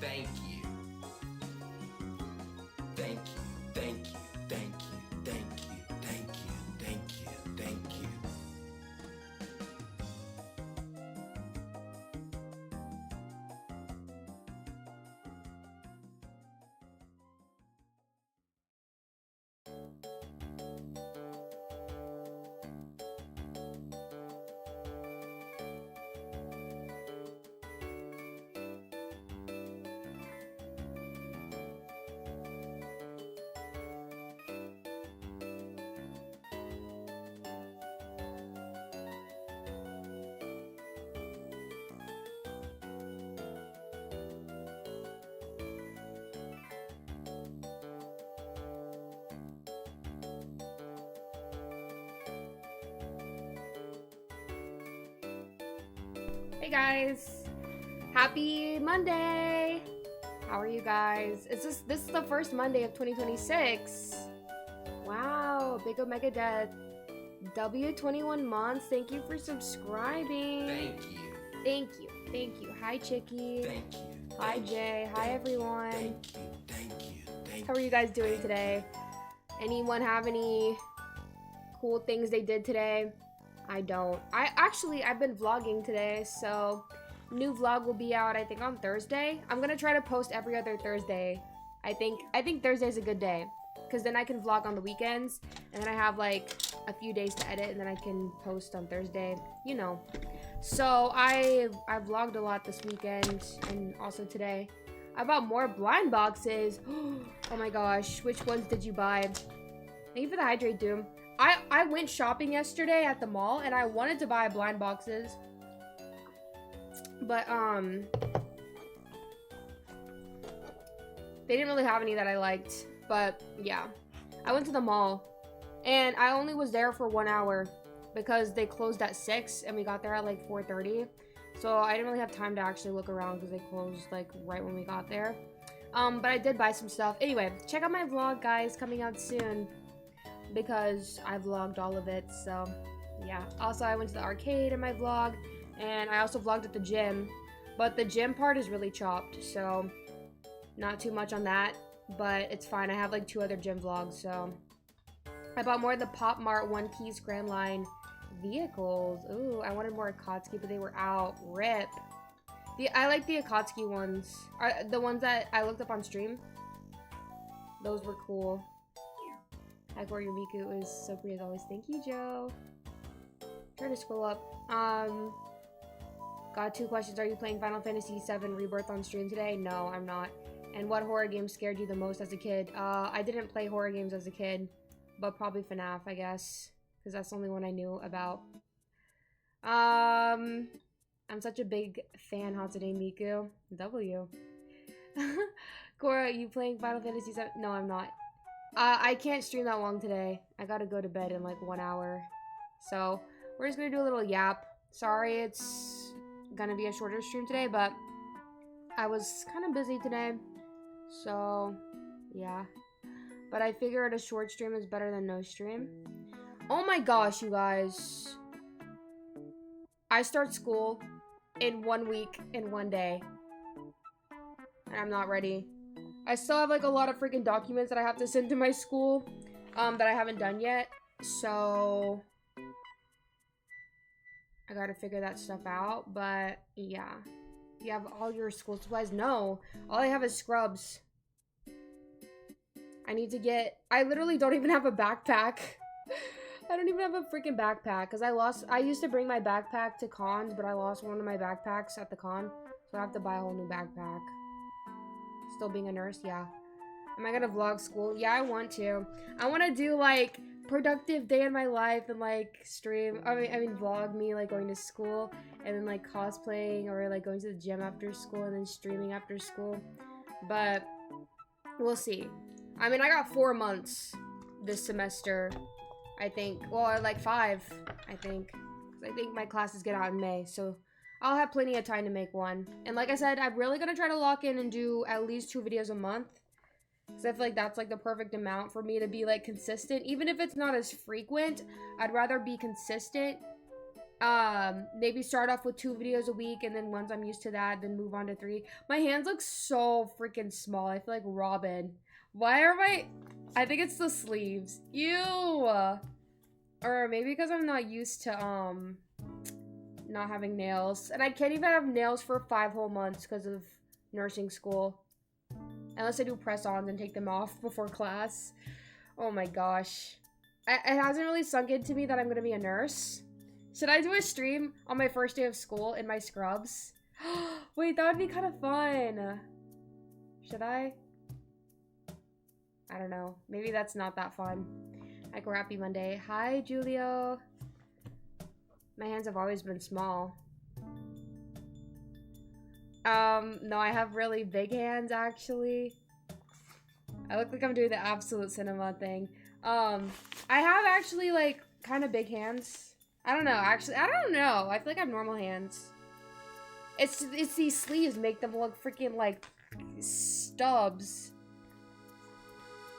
Thank you. Thank you. Thank you. Thank you. Thank you. Thank you. Thank you. Thank you. Hey guys, happy Monday. How are you guys? This is the first Monday of 2026. Wow, big Omega Death. W21 months. Thank you for subscribing. Thank you. Thank you. Thank you. Hi Chicky. Thank you. Hi Jay. Hi everyone. Thank you. Thank you. Thank How are you guys doing today? Anyone have any cool things they did today? I don't. I've been vlogging today, so new vlog will be out I think on Thursday. I'm gonna try to post every other Thursday. I think Thursday's a good day, because then I can vlog on the weekends, and then I have like a few days to edit, and then I can post on Thursday, you know. So I vlogged a lot this weekend and also today. I bought more blind boxes. Oh my gosh, which ones did you buy? Thank you for the hydrate, Doom. I went shopping yesterday at the mall and I wanted to buy blind boxes, but they didn't really have any that I liked. But yeah, I went to the mall and I only was there for 1 hour because they closed at 6 and we got there at like 4:30. So I didn't really have time to actually look around because they closed like right when we got there. But I did buy some stuff. Anyway, check out my vlog, guys, coming out soon, because I vlogged all of it. So yeah, also I went to the arcade in my vlog, and I also vlogged at the gym, but the gym part is really chopped, so not too much on that, but it's fine. I have like 2 other gym vlogs. So I bought more of the Pop Mart One Piece Grand Line vehicles. Ooh, I wanted more Akatsuki, but they were out. Rip. I like the Akatsuki ones, the ones that I looked up on stream. Those were cool. Heck, where your Miku is so pretty as always. Thank you, Joe. Try to scroll up. Got 2 questions. Are you playing Final Fantasy VII Rebirth on stream today? No, I'm not. And what horror game scared you the most as a kid? I didn't play horror games as a kid, but probably FNAF, I guess, because that's the only one I knew about. I'm such a big fan. Hatsune Miku. W. Cora, you playing Final Fantasy VII? No, I'm not. I can't stream that long today. I gotta go to bed in like 1 hour. So we're just gonna do a little yap. Sorry, it's gonna be a shorter stream today, but I was kind of busy today. So yeah. But I figured a short stream is better than no stream. Oh my gosh, you guys. I start school in 1 week in 1 day. And I'm not ready. I still have like a lot of freaking documents that I have to send to my school that I haven't done yet. So I gotta figure that stuff out. But yeah. You have all your school supplies? No. All I have is scrubs. I need to get... I literally don't even have a backpack. I don't even have a freaking backpack because I used to bring my backpack to cons, but I lost one of my backpacks at the con, so I have to buy a whole new backpack. Still being a nurse, yeah. Am I gonna vlog school? Yeah, I want to. I want to do like productive day in my life and like stream. I mean vlog me like going to school and then like cosplaying or like going to the gym after school and then streaming after school. But we'll see. I mean, I got 4 months this semester. I think, well, like 5, I think. I think my classes get out in May, so I'll have plenty of time to make one. And like I said, I'm really gonna try to lock in and do at least 2 videos a month, because I feel like that's like the perfect amount for me to be like consistent. Even if it's not as frequent, I'd rather be consistent maybe start off with 2 videos a week, and then once I'm used to that, then move on to 3. My hands look so freaking small. I feel like Robin. Why are I think it's the sleeves. Ew. Or maybe because I'm not used to not having nails, and I can't even have nails for 5 whole months because of nursing school, unless I do press-ons and take them off before class. Oh my gosh, it hasn't really sunk into me that I'm gonna be a nurse. Should I do a stream on my first day of school in my scrubs? Wait, that would be kind of fun. Should I don't know, maybe that's not that fun. Like Happy Monday. Hi, Julio. My hands have always been small. No, I have really big hands, actually. I look like I'm doing the absolute cinema thing. I have actually, like, kind of big hands. I don't know, actually. I don't know. I feel like I have normal hands. It's these sleeves make them look freaking, like, stubs.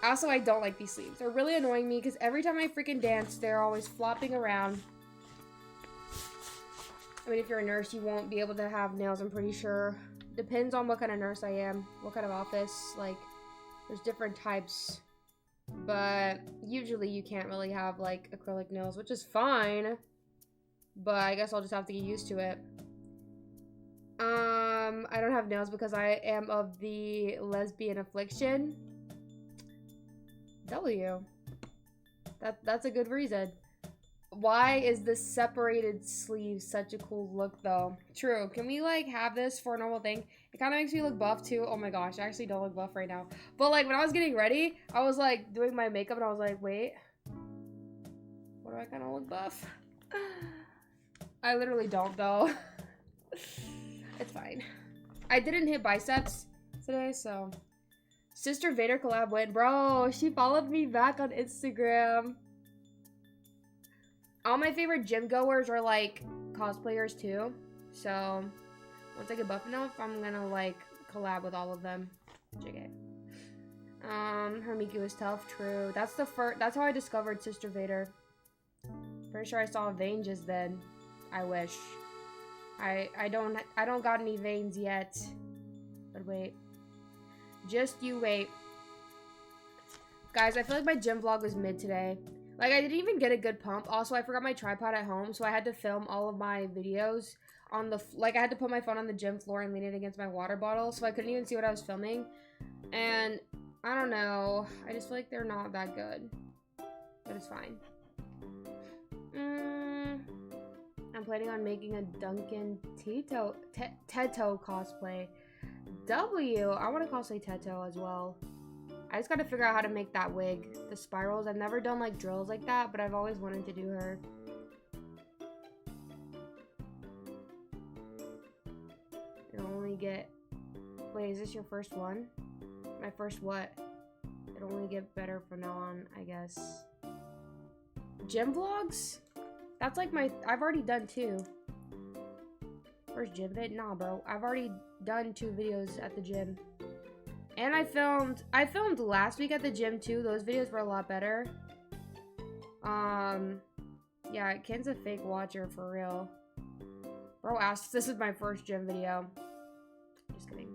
Also, I don't like these sleeves. They're really annoying me because every time I freaking dance, they're always flopping around. I mean, if you're a nurse, you won't be able to have nails, I'm pretty sure. Depends on what kind of nurse I am, what kind of office. Like, there's different types. But usually you can't really have, like, acrylic nails, which is fine. But I guess I'll just have to get used to it. I don't have nails because I am of the lesbian affliction. W. That's a good reason. Why is this separated sleeve such a cool look, though? True. Can we, like, have this for a normal thing? It kind of makes me look buff, too. Oh, my gosh. I actually don't look buff right now. But, like, when I was getting ready, I was, like, doing my makeup, and I was like, wait. What do I kind of look buff? I literally don't, though. It's fine. I didn't hit biceps today, so... Sister Vader collab went. Bro, she followed me back on Instagram. All my favorite gym goers are, like, cosplayers, too. So, once I get buff enough, I'm gonna, like, collab with all of them. JK. Her Miku is tough. True. That's how I discovered Sister Vader. Pretty sure I saw a vein just then. I wish. I don't got any veins yet. But wait. Just you wait. Guys, I feel like my gym vlog was mid today. Like, I didn't even get a good pump. Also, I forgot my tripod at home, so I had to film all of my videos on the... Like, I had to put my phone on the gym floor and lean it against my water bottle, so I couldn't even see what I was filming. And, I don't know. I just feel like they're not that good. But it's fine. I'm planning on making a Duncan Teto cosplay. W. I want to cosplay Teto as well. I just gotta figure out how to make that wig. The spirals. I've never done, like, drills like that, but I've always wanted to do her. It'll only get... Wait, is this your first one? My first what? It'll only get better from now on, I guess. Gym vlogs? That's like my... I've already done 2. First gym vid? Nah, bro. I've already done 2 videos at the gym. And I filmed last week at the gym too. Those videos were a lot better. Yeah, Ken's a fake watcher for real. Bro asked, this is my first gym video. Just kidding.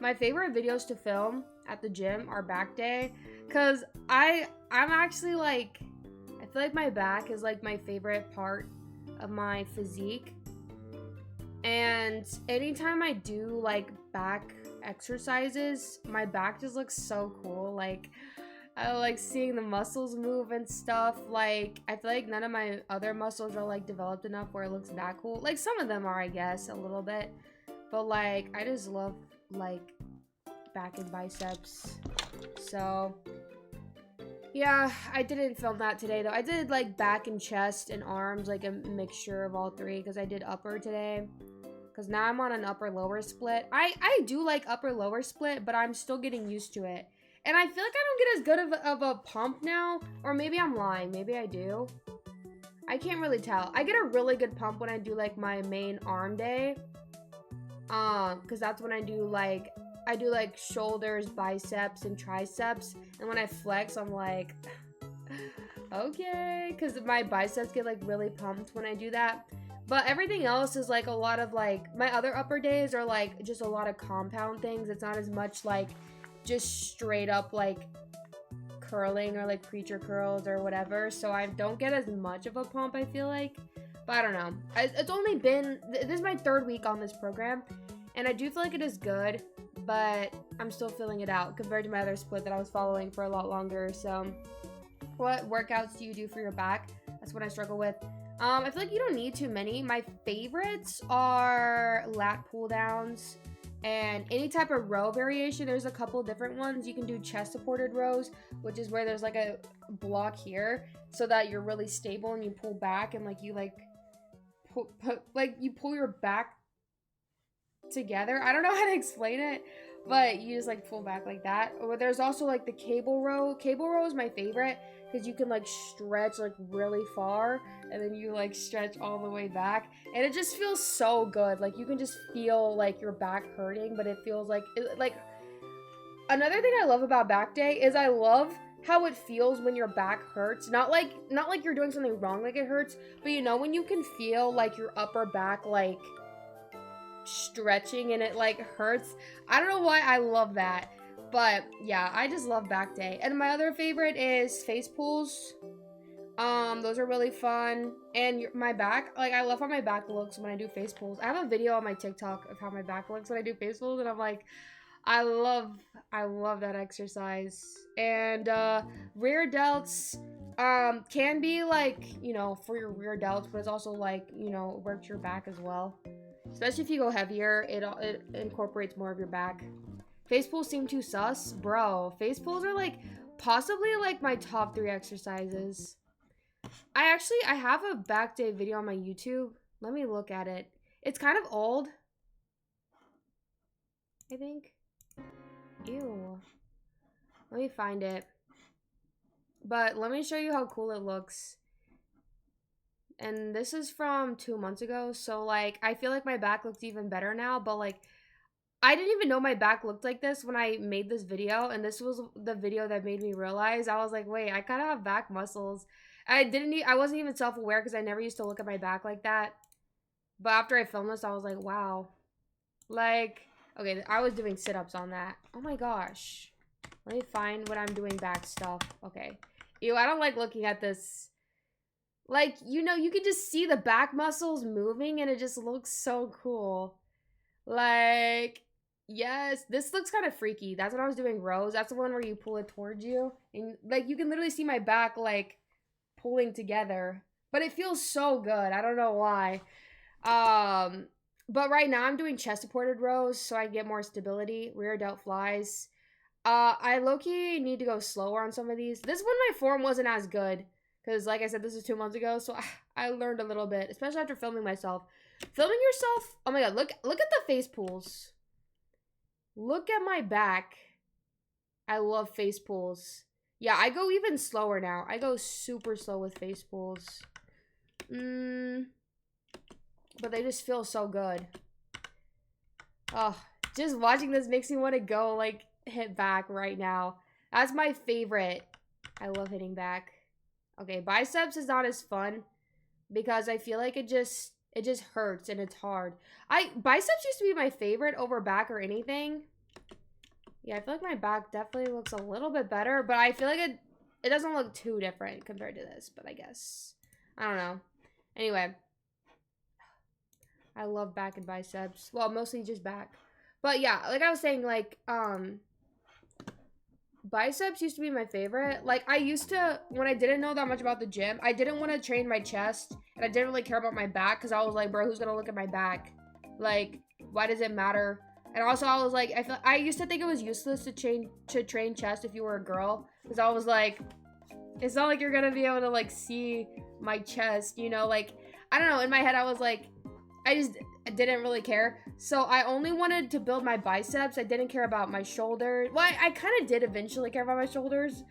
My favorite videos to film at the gym are back day. Cause I'm actually like, I feel like my back is like my favorite part of my physique. And anytime I do like back exercises, my back just looks so cool. Like, I like seeing the muscles move and stuff. Like, I feel like none of my other muscles are like developed enough where it looks that cool. Like, some of them are, I guess, a little bit. But like, I just love like back and biceps. So yeah, I didn't film that today though. I did like back and chest and arms, like a mixture of all 3, because I did upper today. Because now I'm on an upper-lower split. I do like upper-lower split, but I'm still getting used to it. And I feel like I don't get as good of a pump now. Or maybe I'm lying. Maybe I do. I can't really tell. I get a really good pump when I do, like, my main arm day. Because that's when I do, like, shoulders, biceps, and triceps. And when I flex, I'm like, Okay, because my biceps get like really pumped when I do that. But everything else is like a lot of like, my other upper days are like just a lot of compound things. It's not as much like just straight up like curling or like preacher curls or whatever. So I don't get as much of a pump, I feel like. But I don't know. It's only been, this is my 3rd week on this program. And I do feel like it is good, but I'm still filling it out compared to my other split that I was following for a lot longer. So what workouts do you do for your back? That's what I struggle with. I feel like you don't need too many. My favorites are lat pull downs and any type of row variation. There's a couple different ones. You can do chest supported rows, which is where there's like a block here so that you're really stable and you pull back and like you you pull your back together. I don't know how to explain it, but you just like pull back like that. Or there's also like the cable row. Cable row is my favorite because you can like stretch like really far and then you like stretch all the way back and it just feels so good. Like you can just feel like your back hurting, but it feels like another thing I love about back day is I love how it feels when your back hurts. Not like you're doing something wrong like it hurts, but you know when you can feel like your upper back like stretching and it like hurts. I don't know why I love that. But yeah, I just love back day. And my other favorite is face pulls. Those are really fun. And my back, like I love how my back looks when I do face pulls. I have a video on my TikTok of how my back looks when I do face pulls, and I'm like, I love that exercise. And rear delts can be like, you know, for your rear delts, but it's also like, you know, works your back as well. Especially if you go heavier, it incorporates more of your back. Face pulls seem too sus. Bro, face pulls are like possibly like my top 3 exercises. I have a back day video on my YouTube. Let me look at it. It's kind of old, I think. Ew. Let me find it. But let me show you how cool it looks. And this is from 2 months ago. So like, I feel like my back looks even better now, but like, I didn't even know my back looked like this when I made this video, and this was the video that made me realize. I was like, wait, I kind of have back muscles. I wasn't even self-aware because I never used to look at my back like that. But after I filmed this, I was like, wow. Like, okay, I was doing sit-ups on that. Oh my gosh. Let me find when I'm doing back stuff. Okay. Ew, I don't like looking at this. Like, you know, you can just see the back muscles moving and it just looks so cool. Like, yes, this looks kind of freaky. That's when I was doing rows. That's the one where you pull it towards you. And, like, you can literally see my back, like, pulling together. But it feels so good. I don't know why. But right now I'm doing chest supported rows so I get more stability. Rear delt flies. I low-key need to go slower on some of these. This one, my form wasn't as good. Because, like I said, this is 2 months ago. So I learned a little bit. Especially after filming myself. Filming yourself? Oh my god, look at the face pulls. Look at my back. I love face pulls. Yeah, I go even slower now. I go super slow with face pulls. But they just feel so good. Oh, just watching this makes me want to go, like, hit back right now. That's my favorite. I love hitting back. Okay, biceps is not as fun because I feel like it just hurts and it's hard. Biceps used to be my favorite over back or anything. Yeah, I feel like my back definitely looks a little bit better, but I feel like it doesn't look too different compared to this, but I guess. I don't know. Anyway. I love back and biceps. Well, mostly just back. But yeah, like I was saying, like, biceps used to be my favorite. Like, I used to, when I didn't know that much about the gym, I didn't want to train my chest, and I didn't really care about my back, because I was like, bro, who's gonna look at my back? Like, why does it matter? And also, I was like, I used to think it was useless to train chest if you were a girl, because I was like, it's not like you're gonna be able to, like, see my chest, you know? Like, I don't know, in my head, I was like, I didn't really care. So I only wanted to build my biceps. I didn't care about my shoulders. Well, I kind of did eventually care about my shoulders.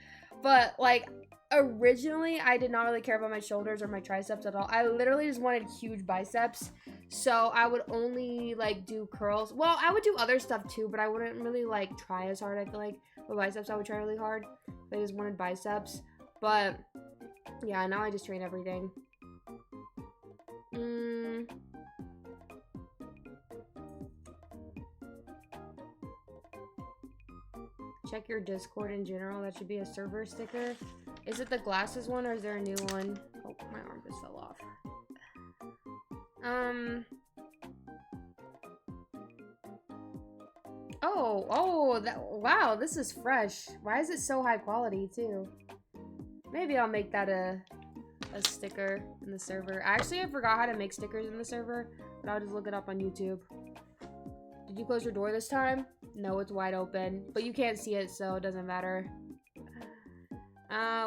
But, like, originally, I did not really care about my shoulders or my triceps at all. I literally just wanted huge biceps. So I would only, like, do curls. Well, I would do other stuff, too. But I wouldn't really, like, try as hard, I feel like. With biceps, I would try really hard. But I just wanted biceps. But yeah, now I just train everything. Check your Discord in general. That should be a server sticker. Is it the glasses one or is there a new one? Oh, my arm just fell off. Wow, this is fresh. Why is it so high quality too? Maybe I'll make that a sticker in the server. Actually, I forgot how to make stickers in the server, but I'll just look it up on YouTube. Did you close your door this time? No, it's wide open, but you can't see it, so it doesn't matter.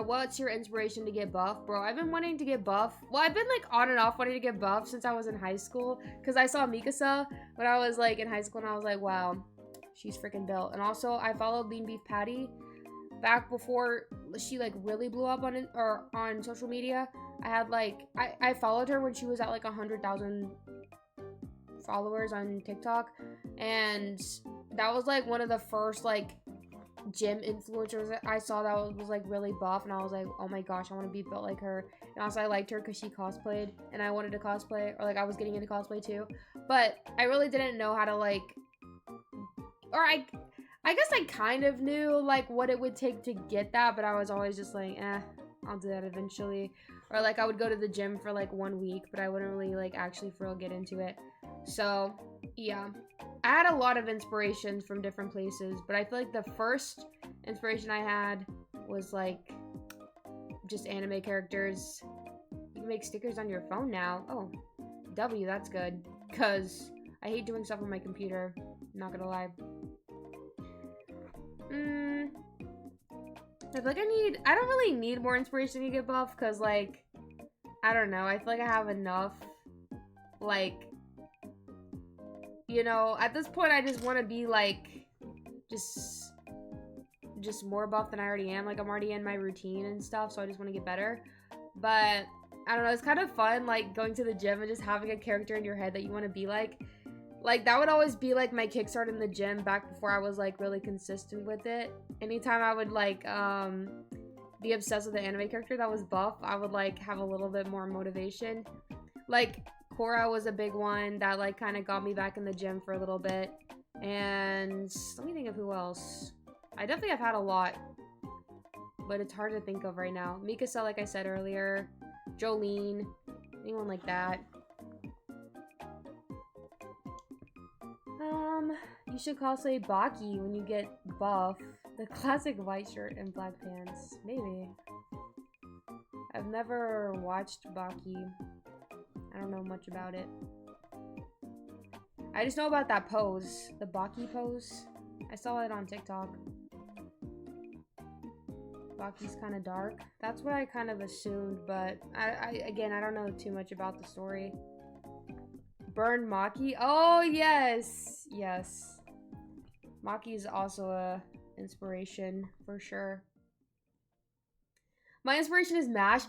What's your inspiration to get buff? Bro, I've been wanting to get buff. Well, I've been like on and off wanting to get buff since I was in high school, because I saw Mikasa when I was like in high school, and I was like, wow, she's freaking built. And also, I followed Lean Beef Patty back before she like really blew up on it, or on social media. I had like I followed her when she was at like 100,000 followers on TikTok, and that was like one of the first like gym influencers I saw that was like really buff, and I was like, oh my gosh, I want to be built like her. And also I liked her because she cosplayed, and I wanted to cosplay, or like I was getting into cosplay too, but I really didn't know how to like, or I guess I kind of knew like what it would take to get that, but I was always just like, I'll do that eventually. Or like I would go to the gym for like 1 week, but I wouldn't really like actually for real get into it. So yeah, I had a lot of inspirations from different places, but I feel like the first inspiration I had was like just anime characters. You can make stickers on your phone now. Oh, W, that's good, because I hate doing stuff on my computer, not gonna lie. I feel like I don't really need more inspiration to get buff, because like, I don't know, I feel like I have enough. Like, you know, at this point I just want to be like just more buff than I already am. Like, I'm already in my routine and stuff, so I just want to get better. But I don't know, it's kind of fun like going to the gym and just having a character in your head that you want to be like. Like, that would always be like my kickstart in the gym back before I was like really consistent with it. Anytime I would like be obsessed with the anime character that was buff, I would like have a little bit more motivation. Like, Korra was a big one that like kind of got me back in the gym for a little bit. And let me think of who else. I definitely have had a lot, but it's hard to think of right now. Mikasa, like I said earlier, Jolene, anyone like that. You should cosplay Baki when you get buff. The classic white shirt and black pants. Maybe. I've never watched Baki. I don't know much about it. I just know about that pose. The Baki pose. I saw it on TikTok. Baki's kind of dark. That's what I kind of assumed, but again, I don't know too much about the story. Burn Maki. Oh, yes. Yes. Maki is also a inspiration for sure. My inspiration is MASH.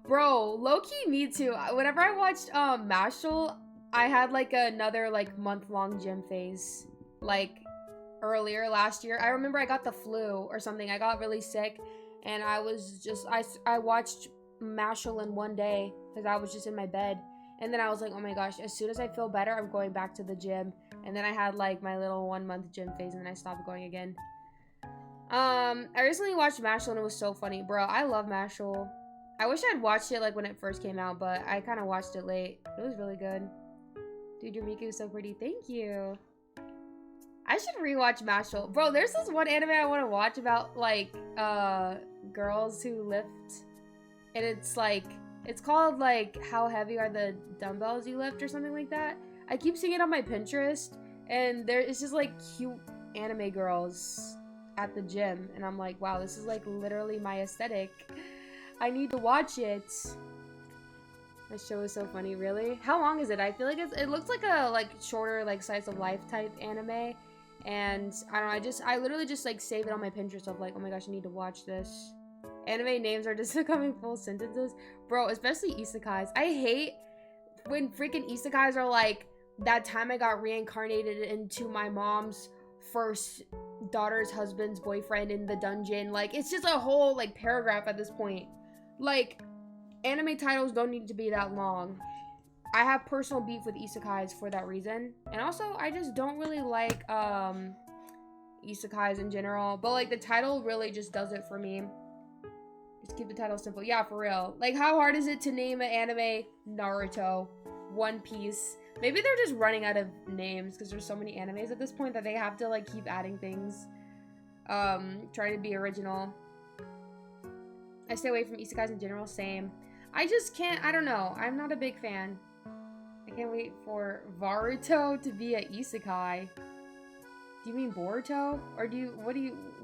Bro, low-key me too. Whenever I watched Mashal, I had like another like month-long gym phase. Like earlier last year. I remember I got the flu or something. I got really sick, and I was just I watched Mashal in one day because I was just in my bed. And then I was like, oh my gosh, as soon as I feel better, I'm going back to the gym. And then I had like my little 1 month gym phase, and then I stopped going again. I recently watched Mashal, and it was so funny. Bro, I love Mashal. I wish I'd watched it like when it first came out, but I kind of watched it late. It was really good. Dude, your Miku is so pretty. Thank you. I should rewatch Mashal. Bro, there's this one anime I want to watch about like girls who lift. And it's like, it's called like How Heavy Are the Dumbbells You Lift or something like that. I keep seeing it on my Pinterest, and it's just like cute anime girls at the gym, and I'm like, wow, this is like literally my aesthetic. I need to watch it. This show is so funny. Really? How long is it? I feel like it looks like a like shorter like slice of life type anime, and I don't know, I literally just like save it on my Pinterest of like, oh my gosh, I need to watch this. Anime names are just becoming full sentences. Bro, especially isekais. I hate when freaking isekais are like, that time I got reincarnated into my mom's first daughter's husband's boyfriend in the dungeon. Like, it's just a whole, like, paragraph at this point. Like, anime titles don't need to be that long. I have personal beef with isekais for that reason. And also, I just don't really like, isekais in general. But, like, the title really just does it for me. Just keep the title simple. Yeah, for real. Like, how hard is it to name an anime Naruto, One Piece? Maybe they're just running out of names because there's so many animes at this point that they have to, like, keep adding things. Trying to be original. I stay away from isekais in general, same. I just can't, I don't know. I'm not a big fan. I can't wait for Varuto to be a isekai. Do you mean Boruto? Or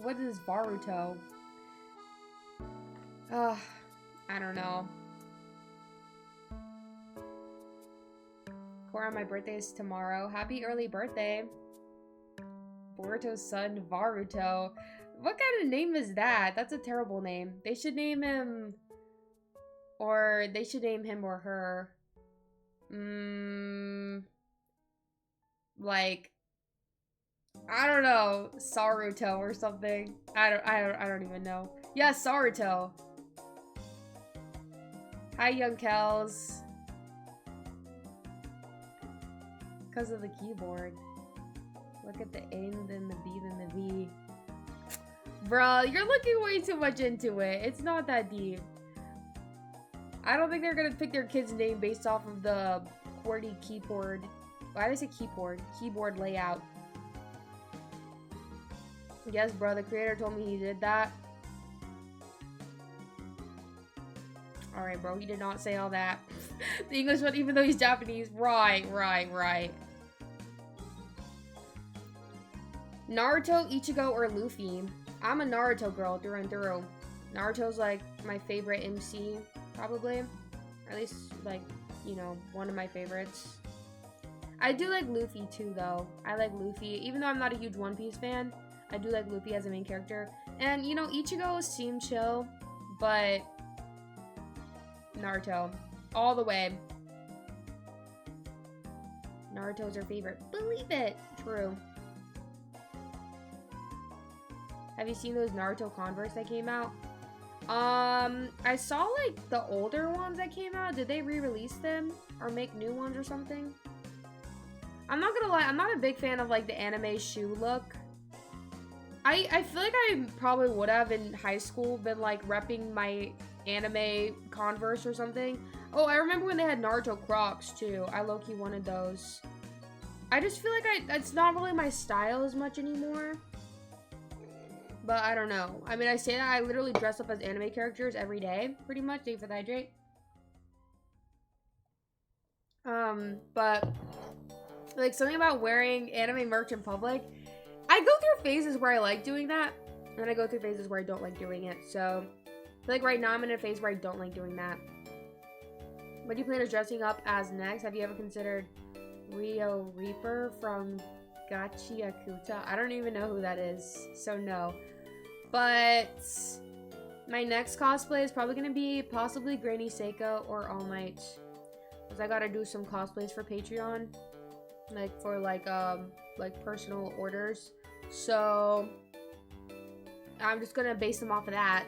what is Varuto? I don't know. Cora, my birthday is tomorrow. Happy early birthday. Boruto's son, Varuto. What kind of name is that? That's a terrible name. They should name him... Or they should name him or her. Like... I don't know. Saruto or something. I don't even know. Yeah, Saruto. Hi, young Kels. Because of the keyboard. Look at the A, then the B, then the V. Bruh, you're looking way too much into it. It's not that deep. I don't think they're gonna pick their kid's name based off of the QWERTY keyboard. Why did I say keyboard? Keyboard layout. Yes, bro, the creator told me he did that. Alright, bro, he did not say all that. The English one, even though he's Japanese. Right. Naruto, Ichigo, or Luffy? I'm a Naruto girl through and through. Naruto's, like, my favorite MC, probably. Or at least, like, you know, one of my favorites. I do like Luffy, too, though. I like Luffy. Even though I'm not a huge One Piece fan, I do like Luffy as a main character. And, you know, Ichigo seemed chill, but... Naruto. All the way. Naruto's her favorite. Believe it! True. Have you seen those Naruto Converse that came out? I saw, like, the older ones that came out. Did they re-release them? Or make new ones or something? I'm not gonna lie, I'm not a big fan of, like, the anime shoe look. I feel like I probably would have in high school been, like, repping my anime Converse or something. Oh, I remember when they had Naruto Crocs, too. I low-key wanted those. I just feel like it's not really my style as much anymore. But I don't know. I mean, I say that I literally dress up as anime characters every day, pretty much. Thank you for the hydrate. But, like, something about wearing anime merch in public, I go through phases where I like doing that, and I go through phases where I don't like doing it, so, I feel like right now I'm in a phase where I don't like doing that. What do you plan on dressing up as next? Have you ever considered Rio Reaper from Gachiakuta? I don't even know who that is, so no. But my next cosplay is probably going to be possibly Granny Seiko or All Might. Because I got to do some cosplays for Patreon. Like, for, like personal orders. So, I'm just going to base them off of that.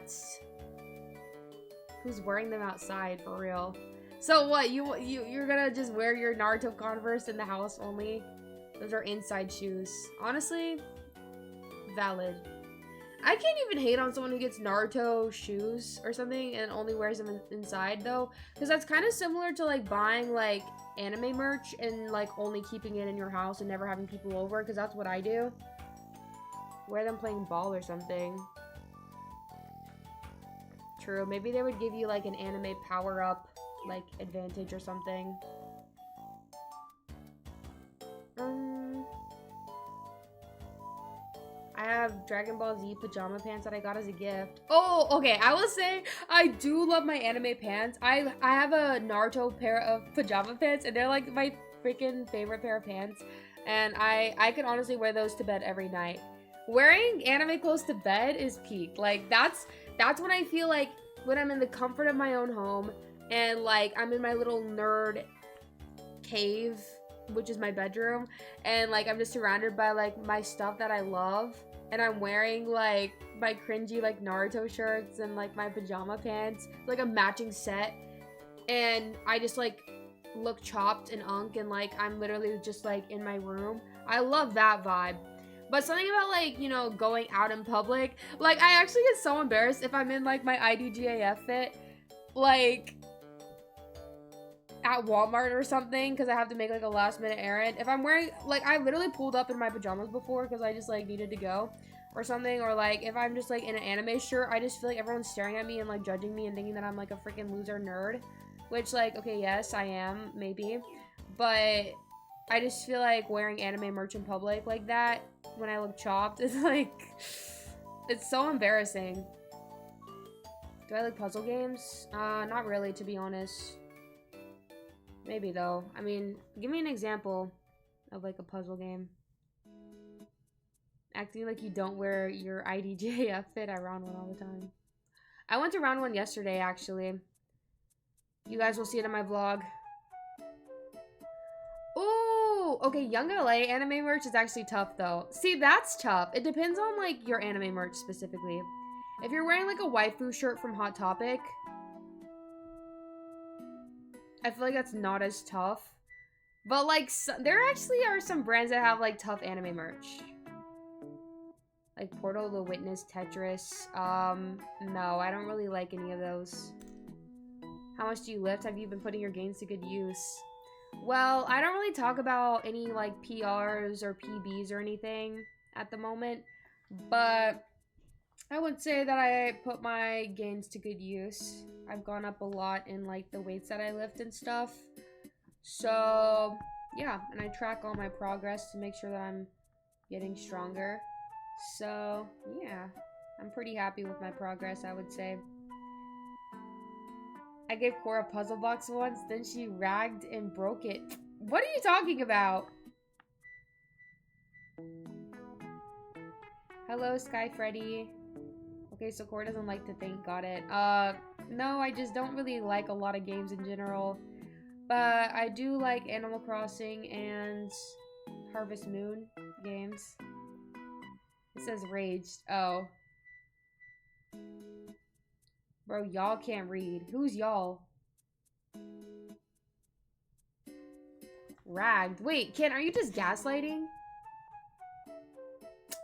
Who's wearing them outside, for real? So what, you're gonna just wear your Naruto Converse in the house only? Those are inside shoes. Honestly, valid. I can't even hate on someone who gets Naruto shoes or something and only wears them inside, though. Because that's kind of similar to, like, buying, like, anime merch and, like, only keeping it in your house and never having people over. Because that's what I do. Wear them playing ball or something. True. Maybe they would give you, like, an anime power-up, like, advantage or something. I have Dragon Ball Z pajama pants that I got as a gift. Oh, okay. I will say I do love my anime pants. I have a Naruto pair of pajama pants, and they're like my freaking favorite pair of pants. And I can honestly wear those to bed every night. Wearing anime clothes to bed is peak. Like that's when I feel like when I'm in the comfort of my own home and like I'm in my little nerd cave which is my bedroom, and like I'm just surrounded by like my stuff that I love, and I'm wearing like my cringy like Naruto shirts and like my pajama pants, like a matching set, and I just like look chopped and unk, and like I'm literally just like in my room. I love that vibe. But something about like, you know, going out in public, like I actually get so embarrassed if I'm in like my IDGAF fit, like at Walmart or something, because I have to make like a last minute errand. If I'm wearing, like, I literally pulled up in my pajamas before because I just like needed to go or something, or like if I'm just like in an anime shirt, I just feel like everyone's staring at me and like judging me and thinking that I'm like a freaking loser nerd, which like, okay, yes, I am, maybe, but I just feel like wearing anime merch in public like that when I look chopped is like, it's so embarrassing. Do I like puzzle games? Not really, to be honest. Maybe though. I mean, give me an example of like a puzzle game. Acting like you don't wear your IDJ fit at round 1 all the time. I went to round 1 yesterday, actually. You guys will see it in my vlog. Ooh, okay, Young LA anime merch is actually tough though. See, that's tough. It depends on like your anime merch specifically. If you're wearing like a waifu shirt from Hot Topic, I feel like that's not as tough. But like, there actually are some brands that have like tough anime merch. Like Portal, The Witness, Tetris. No, I don't really like any of those. How much do you lift? Have you been putting your gains to good use? Well, I don't really talk about any like PRs or PBs or anything at the moment, but I would say that I put my gains to good use. I've gone up a lot in like the weights that I lift and stuff. So yeah, and I track all my progress to make sure that I'm getting stronger. So yeah, I'm pretty happy with my progress, I would say. I gave Cora a puzzle box once, then she ragged and broke it. What are you talking about? Hello, Sky Freddy. Okay, so Cora doesn't like to think, got it. No, I just don't really like a lot of games in general. But I do like Animal Crossing and Harvest Moon games. It says raged. Oh. Bro, y'all can't read. Who's y'all? Ragged. Wait, Ken, are you just gaslighting?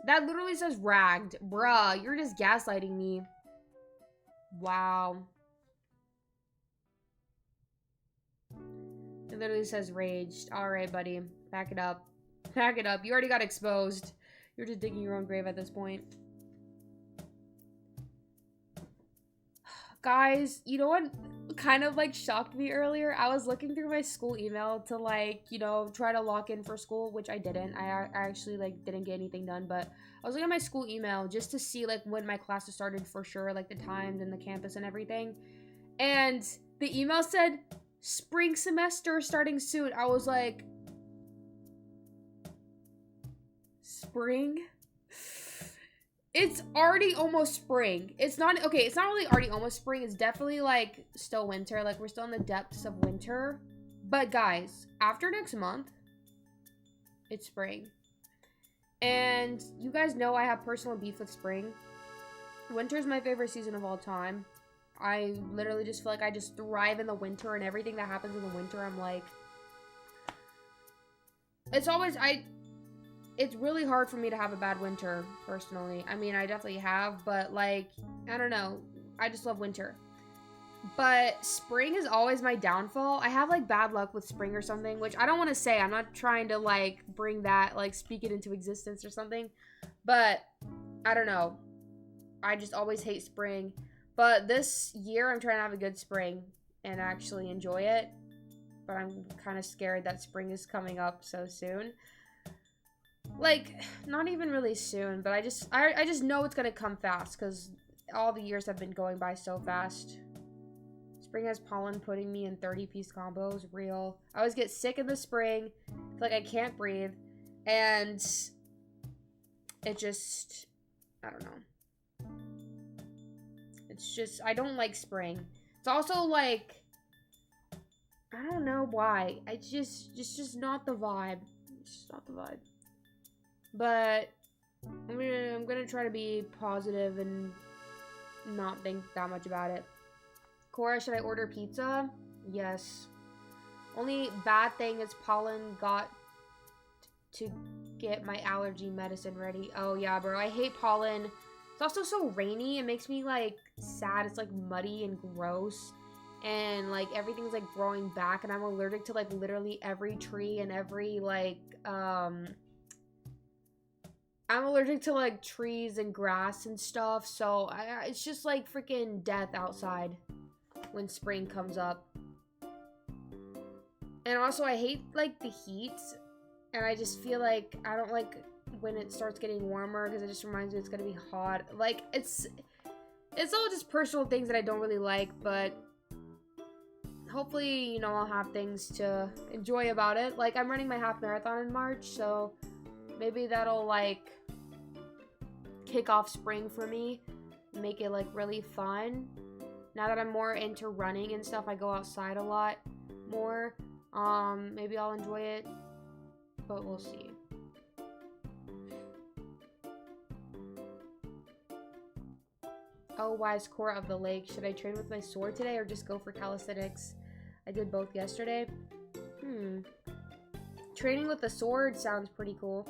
That literally says ragged. Bruh, you're just gaslighting me. Wow. It literally says raged. Alright, buddy. Back it up. Back it up. You already got exposed. You're just digging your own grave at this point. Guys, you know what kind of like shocked me earlier? I was looking through my school email to like, you know, try to lock in for school, which I didn't. I actually like didn't get anything done, but I was looking at my school email just to see like when my classes started for sure, like the times and the campus and everything. And the email said spring semester starting soon. I was like, spring? It's already almost spring. It's not, okay, it's not really already almost spring. It's definitely, like, still winter. Like, we're still in the depths of winter. But, guys, after next month, it's spring. And you guys know I have personal beef with spring. Winter is my favorite season of all time. I literally just feel like I just thrive in the winter, and everything that happens in the winter, I'm like... It's always, it's really hard for me to have a bad winter, personally. I mean, I definitely have, but, like, I don't know. I just love winter. But spring is always my downfall. I have, like, bad luck with spring or something, which I don't want to say. I'm not trying to, like, bring that, like, speak it into existence or something. But, I don't know. I just always hate spring. But this year, I'm trying to have a good spring and actually enjoy it. But I'm kind of scared that spring is coming up so soon. Like, not even really soon, but I just know it's gonna come fast because all the years have been going by so fast. Spring has pollen putting me in 30-piece combos. Real. I always get sick in the spring. Feel like I can't breathe. And it just, I don't know. It's just, I don't like spring. It's also like I don't know why. It's just not the vibe. It's just not the vibe. But I'm gonna try to be positive and not think that much about it. Cora, should I order pizza? Yes. Only bad thing is Pollen got to get my allergy medicine ready. Oh yeah, bro. I hate pollen. It's also so rainy. It makes me like sad. It's like muddy and gross. And like everything's like growing back, and I'm allergic to like literally every tree and every like I'm allergic to like trees and grass and stuff. So it's just like freaking death outside when spring comes up. And also I hate like the heat, and I just feel like I don't like when it starts getting warmer because it just reminds me it's gonna be hot. Like it's all just personal things that I don't really like, but hopefully, you know, I'll have things to enjoy about it. Like I'm running my half marathon in March, so maybe that'll like kick off spring for me, make it like really fun. Now that I'm more into running and stuff, I go outside a lot more. Maybe I'll enjoy it, but we'll see. Oh, wise Cora of the Lake. Should I train with my sword today or just go for calisthenics? I did both yesterday. Training with the sword sounds pretty cool.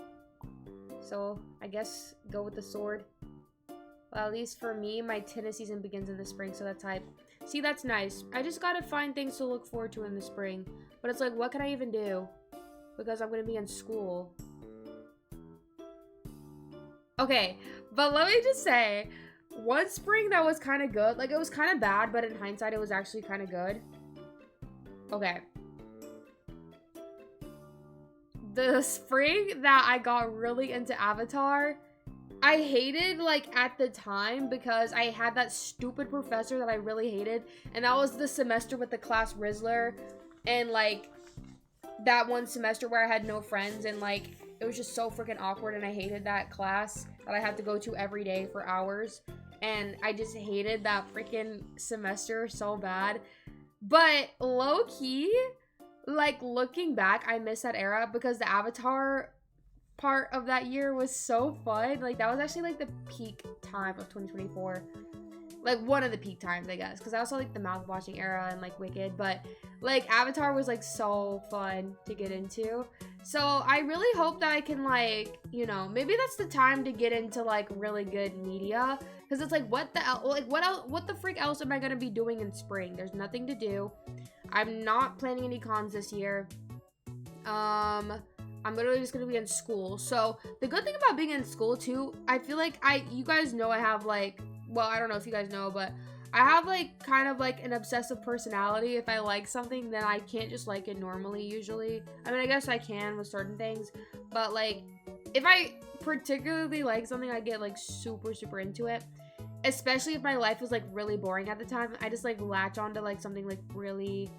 So, I guess go with the sword. Well, at least for me, my tennis season begins in the spring, so that's hype. See, that's nice. I just gotta find things to look forward to in the spring. But it's like, what can I even do? Because I'm gonna be in school. Okay, but let me just say, one spring that was kind of good. Like, it was kind of bad, but in hindsight, it was actually kind of good. Okay. The spring that I got really into Avatar, I hated, like, at the time because I had that stupid professor that I really hated. And that was the semester with the class Rizzler. And, like, that one semester where I had no friends. And, like, it was just so freaking awkward. And I hated that class that I had to go to every day for hours. And I just hated that freaking semester so bad. But low-key, like, looking back, I miss that era because the Avatar part of that year was so fun. Like, that was actually, like, the peak time of 2024. Like, one of the peak times, I guess. Because I also like the mouth-washing era and, like, Wicked. But, like, Avatar was, like, so fun to get into. So, I really hope that I can, like, you know, maybe that's the time to get into, like, really good media. Because it's like, what the freak else am I going to be doing in spring? There's nothing to do. I'm not planning any cons this year. I'm literally just going to be in school. So, the good thing about being in school, too, I feel like you guys know I have, like, well, I don't know if you guys know, but I have, like, kind of, like, an obsessive personality. If I like something, then I can't just like it normally, usually. I mean, I guess I can with certain things, but, like, if I particularly like something, I get, like, super, super into it. Especially if my life was, like, really boring at the time. I just, like, latch onto, like, something, like, really,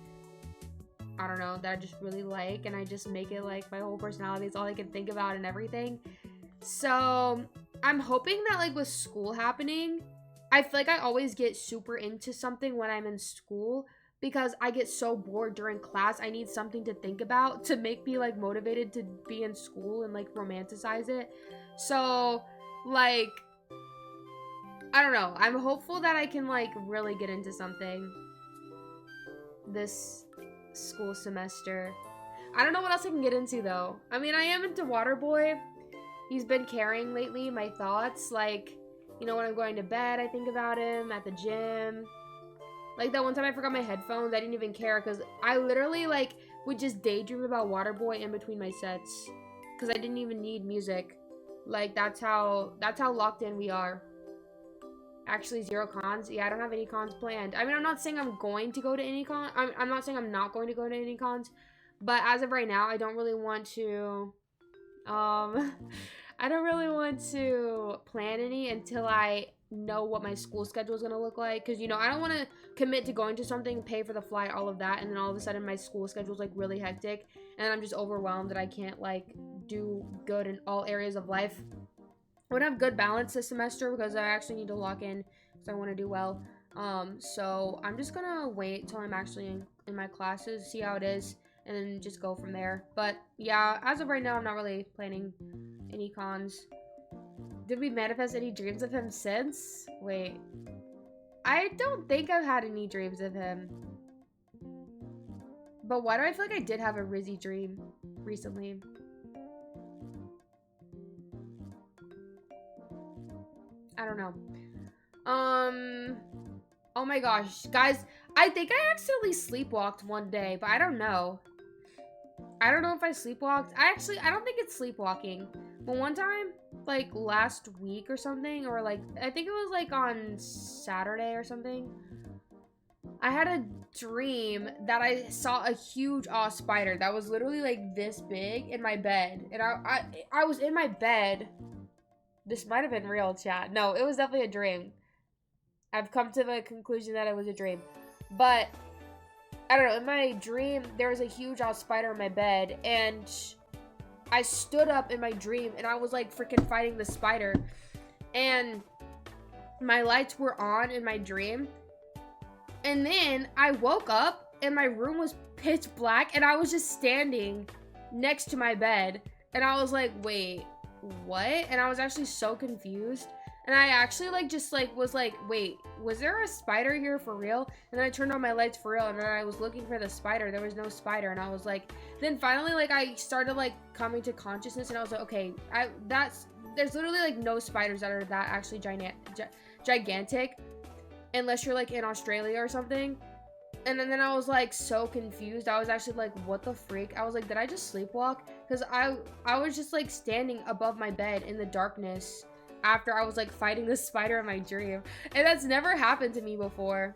I don't know, that I just really like, and I just make it, like, my whole personality. It's all I can think about and everything. So, I'm hoping that, like, with school happening, I feel like I always get super into something when I'm in school because I get so bored during class. I need something to think about to make me, like, motivated to be in school and, like, romanticize it. So, like, I don't know. I'm hopeful that I can, like, really get into something this school semester. I don't know what else I can get into, though. I mean, I am into Waterboy. He's been carrying lately my thoughts, like, you know, when I'm going to bed, I think about him, at the gym. Like, that one time I forgot my headphones, I didn't even care, because I literally, like, would just daydream about Waterboy in between my sets. Because I didn't even need music. Like, that's how locked in we are. Actually, 0 cons? Yeah, I don't have any cons planned. I mean, I'm not saying I'm going to go to any cons. I'm not saying I'm not going to go to any cons. But as of right now, I don't really want to, I don't really want to plan any until I know what my school schedule is going to look like. Because, you know, I don't want to commit to going to something, pay for the flight, all of that. And then all of a sudden my school schedule is, like, really hectic. And I'm just overwhelmed that I can't, like, do good in all areas of life. I would have good balance this semester because I actually need to lock in because I want to do well. So I'm just gonna wait till I'm actually in my classes, see how it is, and then just go from there. But yeah, as of right now, I'm not really planning any cons. Did we manifest any dreams of him since? Wait. I don't think I've had any dreams of him. But why do I feel like I did have a Rizzy dream recently? I don't know. Oh my gosh. Guys, I think I accidentally sleepwalked one day, but I don't know. I don't know if I sleepwalked. I don't think it's sleepwalking. But one time, like last week or something, or like, I think it was like on Saturday or something, I had a dream that I saw a huge spider that was literally like this big in my bed. And I was in my bed. This might have been real, chat. No, it was definitely a dream. I've come to the conclusion that it was a dream. But I don't know, in my dream, there was a huge spider in my bed, and I stood up in my dream, and I was like freaking fighting the spider, and my lights were on in my dream, and then I woke up, and my room was pitch black, and I was just standing next to my bed, and I was like, wait, what? And I was actually so confused. And I actually was like, wait, was there a spider here for real? And then I turned on my lights for real, and then I was looking for the spider. There was no spider, and I was like, then finally like I started like coming to consciousness, and I was like, okay, there's literally like no spiders that are that actually gigantic, unless you're like in Australia or something. And then I was like so confused. I was actually like, what the freak? I was like, did I just sleepwalk? Because I was just like standing above my bed in the darkness after I was like fighting the spider in my dream. And that's never happened to me before.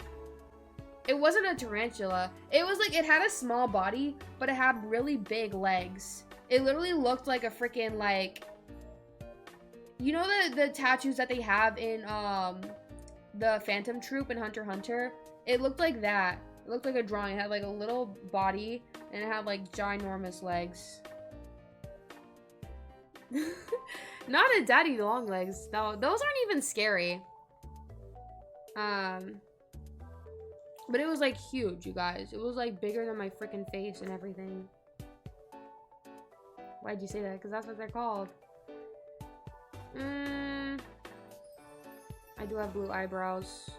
It wasn't a tarantula. It was like, it had a small body, but it had really big legs. It literally looked like a freaking like, you know the tattoos that they have in the Phantom Troop in Hunter x Hunter? It looked like that. It looked like a drawing. It had like a little body, and it had like ginormous legs. Not a daddy long legs. No, those aren't even scary. But it was like huge, you guys. It was like bigger than my freaking face and everything. Why'd you say that? Because that's what they're called. I do have blue eyebrows.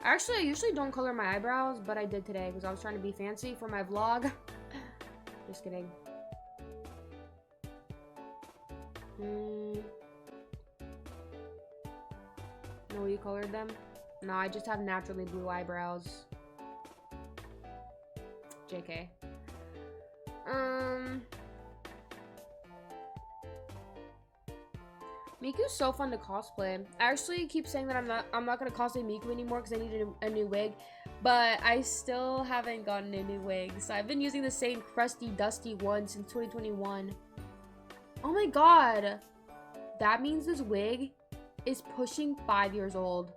Actually, I usually don't color my eyebrows, but I did today because I was trying to be fancy for my vlog. Just kidding. No, you colored them? No, I just have naturally blue eyebrows. JK. Miku's so fun to cosplay. I actually keep saying that I'm not gonna cosplay Miku anymore because I need a new wig, but I still haven't gotten a new wig. So I've been using the same crusty, dusty one since 2021. Oh my god, that means this wig is pushing 5 years old.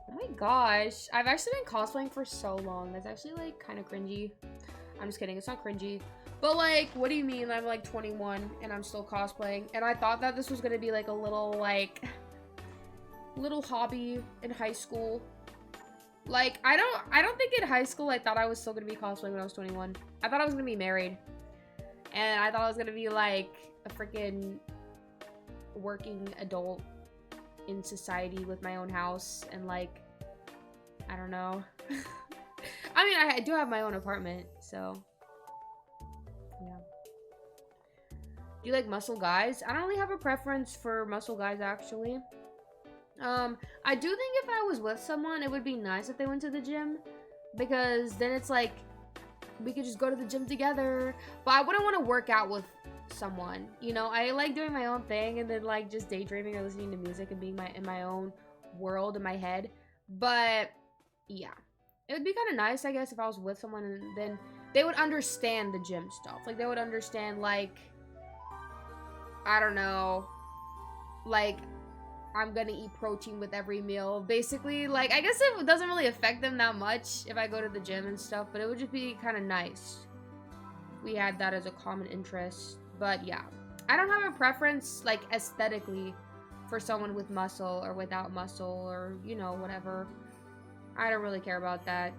Oh my gosh, I've actually been cosplaying for so long. That's actually like kind of cringy. I'm just kidding, it's not cringy. But like, what do you mean I'm like 21 and I'm still cosplaying? And I thought that this was gonna be like a little hobby in high school. Like, I don't think in high school I thought I was still gonna be cosplaying when I was 21. I thought I was gonna be married. And I thought I was gonna be like a freaking working adult in society with my own house and like, I don't know. I mean, I do have my own apartment, so yeah. Do you like muscle guys? I don't really have a preference for muscle guys, actually. I do think if I was with someone, it would be nice if they went to the gym, because then it's like we could just go to the gym together. But I wouldn't want to work out with someone, you know. I like doing my own thing and then like just daydreaming or listening to music and being in my own world in my head. But yeah, it would be kind of nice, I guess, if I was with someone and then they would understand the gym stuff. Like, they would understand, like, I don't know, like, I'm gonna eat protein with every meal. Basically, like, I guess it doesn't really affect them that much if I go to the gym and stuff, but it would just be kind of nice if we had that as a common interest. But yeah, I don't have a preference, like, aesthetically for someone with muscle or without muscle or, you know, whatever. I don't really care about that.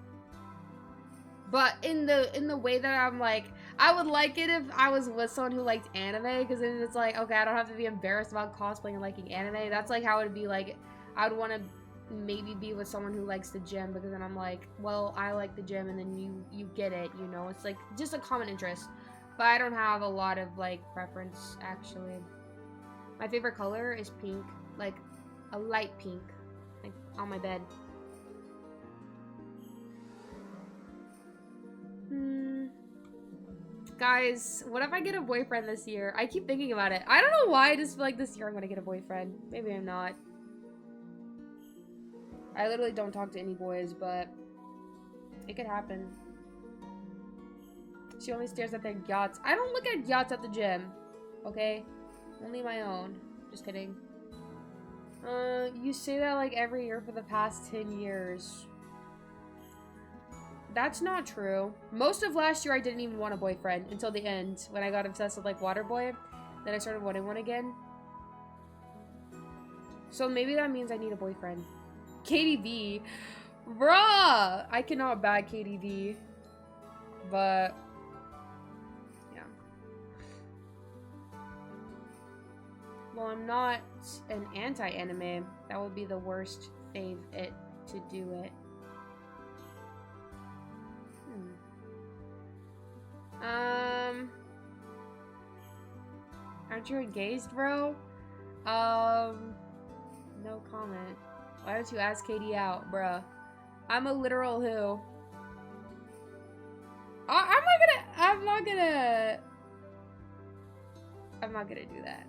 But in the way that I'm like, I would like it if I was with someone who liked anime, because then it's like, okay, I don't have to be embarrassed about cosplaying and liking anime. That's like how it would be. Like, I would want to maybe be with someone who likes the gym, because then I'm like, well, I like the gym, and then you get it, you know. It's like just a common interest. But I don't have a lot of like preference, actually. My favorite color is pink, like a light pink, like on my bed. Guys, what if I get a boyfriend this year? I keep thinking about it. I don't know why, I just feel like this year I'm gonna get a boyfriend. Maybe I'm not. I literally don't talk to any boys, but it could happen. She only stares at their yachts. I don't look at yachts at the gym, okay? Only my own. Just kidding. You say that like every year for the past 10 years. That's not true. Most of last year I didn't even want a boyfriend until the end, when I got obsessed with like Waterboy. Then I started wanting one again. So maybe that means I need a boyfriend. KDB. Bruh! I cannot bag KDB. But yeah. Well, I'm not an anti-anime. That would be the worst fave it to do it. Aren't you engaged, bro? No comment. Why don't you ask Katie out, bruh? I'm a literal who. I'm not gonna do that.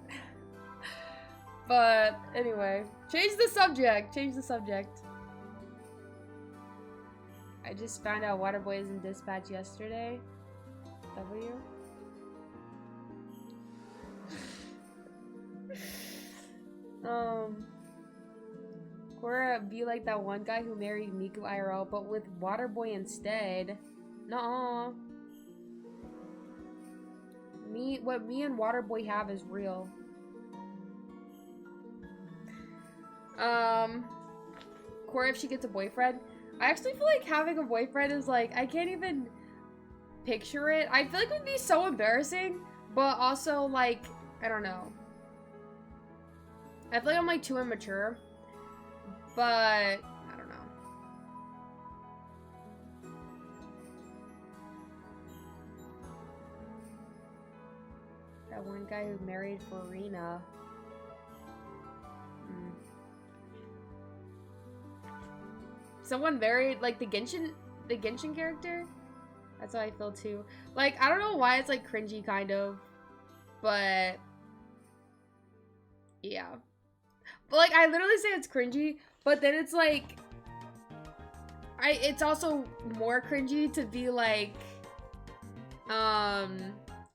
But anyway, change the subject. I just found out Waterboy is in dispatch yesterday. W. Cora be like that one guy who married Miku IRL, but with Waterboy instead. Nuh-uh. What me and Waterboy have is real. Cora, if she gets a boyfriend, I actually feel like having a boyfriend is like, I can't even picture it. I feel like it would be so embarrassing, but also like, I don't know. I feel like I'm like too immature, but I don't know. That one guy who married Farina. Someone married like the Genshin character? That's how I feel too. Like, I don't know why it's like cringy kind of, but yeah. But like, I literally say it's cringy, but then it's like, it's also more cringy to be like,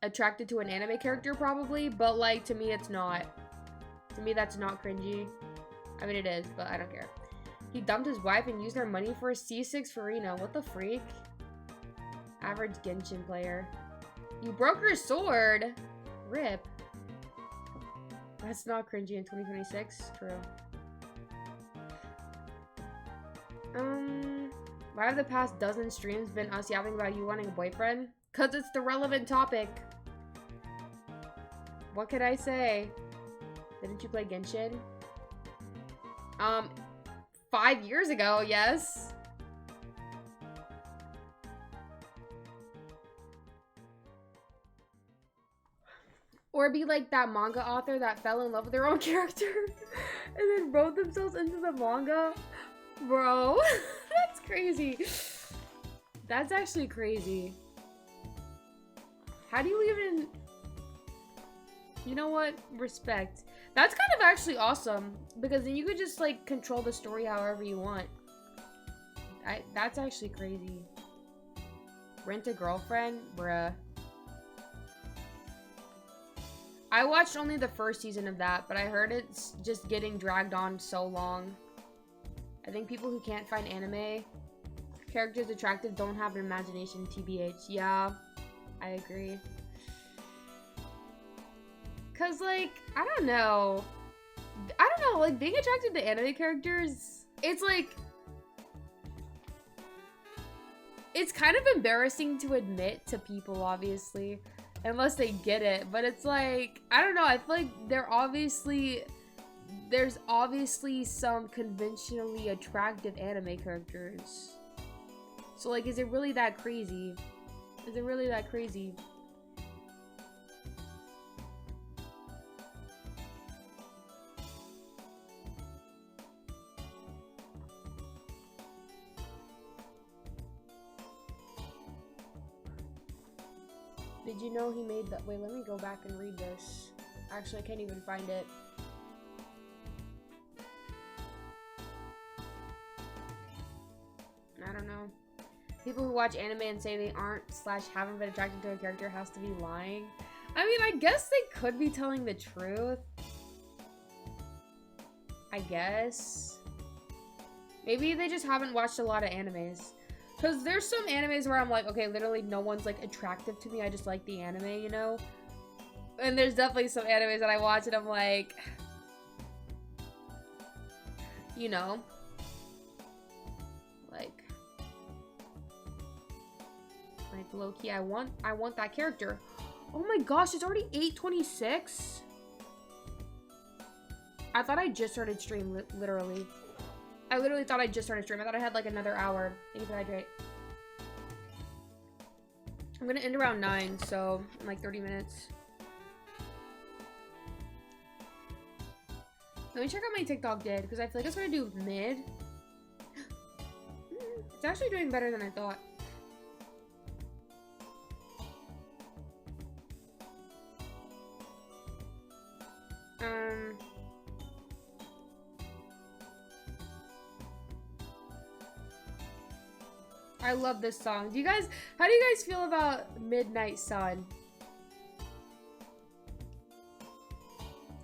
attracted to an anime character probably, but like, to me it's not. To me that's not cringy. I mean it is, but I don't care. He dumped his wife and used her money for a C6 Farina. What the freak? Average Genshin player. You broke your sword. RIP. That's not cringy in 2026. True. Why have the past dozen streams been us yapping about you wanting a boyfriend? Cause it's the relevant topic. What could I say? Didn't you play Genshin? 5 years ago, yes. Or be like that manga author that fell in love with their own character and then wrote themselves into the manga. Bro, that's crazy. That's actually crazy. How do you even... You know what? Respect. That's kind of actually awesome, because then you could just like control the story however you want. That's actually crazy. Rent a girlfriend? Bruh. I watched only the first season of that, but I heard it's just getting dragged on so long. I think people who can't find anime characters attractive don't have an imagination, TBH. Yeah, I agree. Cause like, I don't know. I don't know, like being attracted to anime characters, it's like, it's kind of embarrassing to admit to people, obviously, unless they get it, but it's like, I don't know, I feel like there's obviously some conventionally attractive anime characters. So like, is it really that crazy? Is it really that crazy? Did you know he made that? Wait, let me go back and read this. Actually, I can't even find it. I don't know. People who watch anime and say they aren't / haven't been attracted to a character has to be lying. I mean, I guess they could be telling the truth. I guess. Maybe they just haven't watched a lot of animes. Because there's some animes where I'm like, okay, literally no one's like attractive to me. I just like the anime, you know? And there's definitely some animes that I watch and I'm like, you know? Like low-key, I want that character. Oh my gosh, it's already 8:26. I thought I just started stream, literally. I literally thought I just started stream. I thought I had like another hour. Thank you for hydrate. I'm gonna end around 9, so in like 30 minutes. Let me check out my TikTok did, because I feel like it's gonna do mid. It's actually doing better than I thought. I love this song. How do you guys feel about Midnight Sun?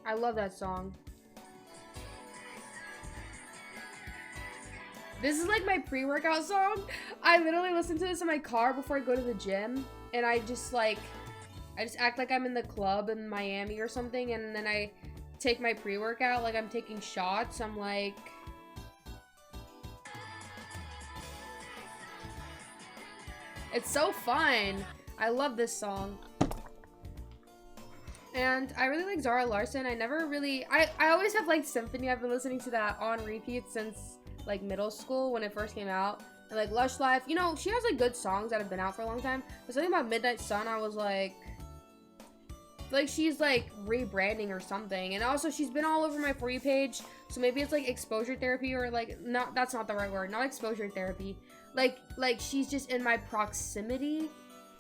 I love that song. This is like my pre-workout song. I literally listen to this in my car before I go to the gym, and I just act like I'm in the club in Miami or something, and then I take my pre-workout like I'm taking shots. I'm like, it's so fun. I love this song. And I really like Zara Larsson. I always have liked Symphony. I've been listening to that on repeat since like middle school when it first came out. And like Lush Life, you know, she has like good songs that have been out for a long time. But something about Midnight Sun, I was like she's like rebranding or something. And also she's been all over my For You page. So maybe it's like exposure therapy, or like, not, that's not the right word. Not exposure therapy. Like she's just in my proximity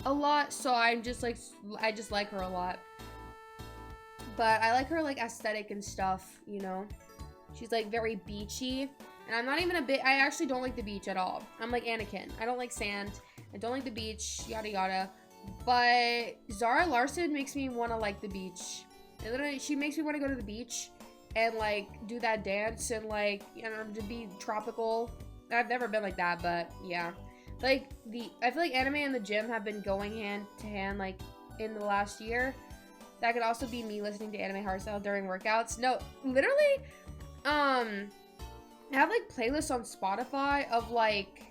a lot, so I just like her a lot. But I like her like aesthetic and stuff, you know. She's like very beachy, and I'm not even I actually don't like the beach at all. I'm like Anakin. I don't like sand. I don't like the beach, yada yada. But Zara Larsson makes me want to like the beach. And literally, she makes me want to go to the beach and like do that dance and like, you know, to be tropical. I've never been like that, but yeah. Like I feel like anime and the gym have been going hand to hand like in the last year. That could also be me listening to anime hardstyle during workouts. No, literally, I have like playlists on Spotify of like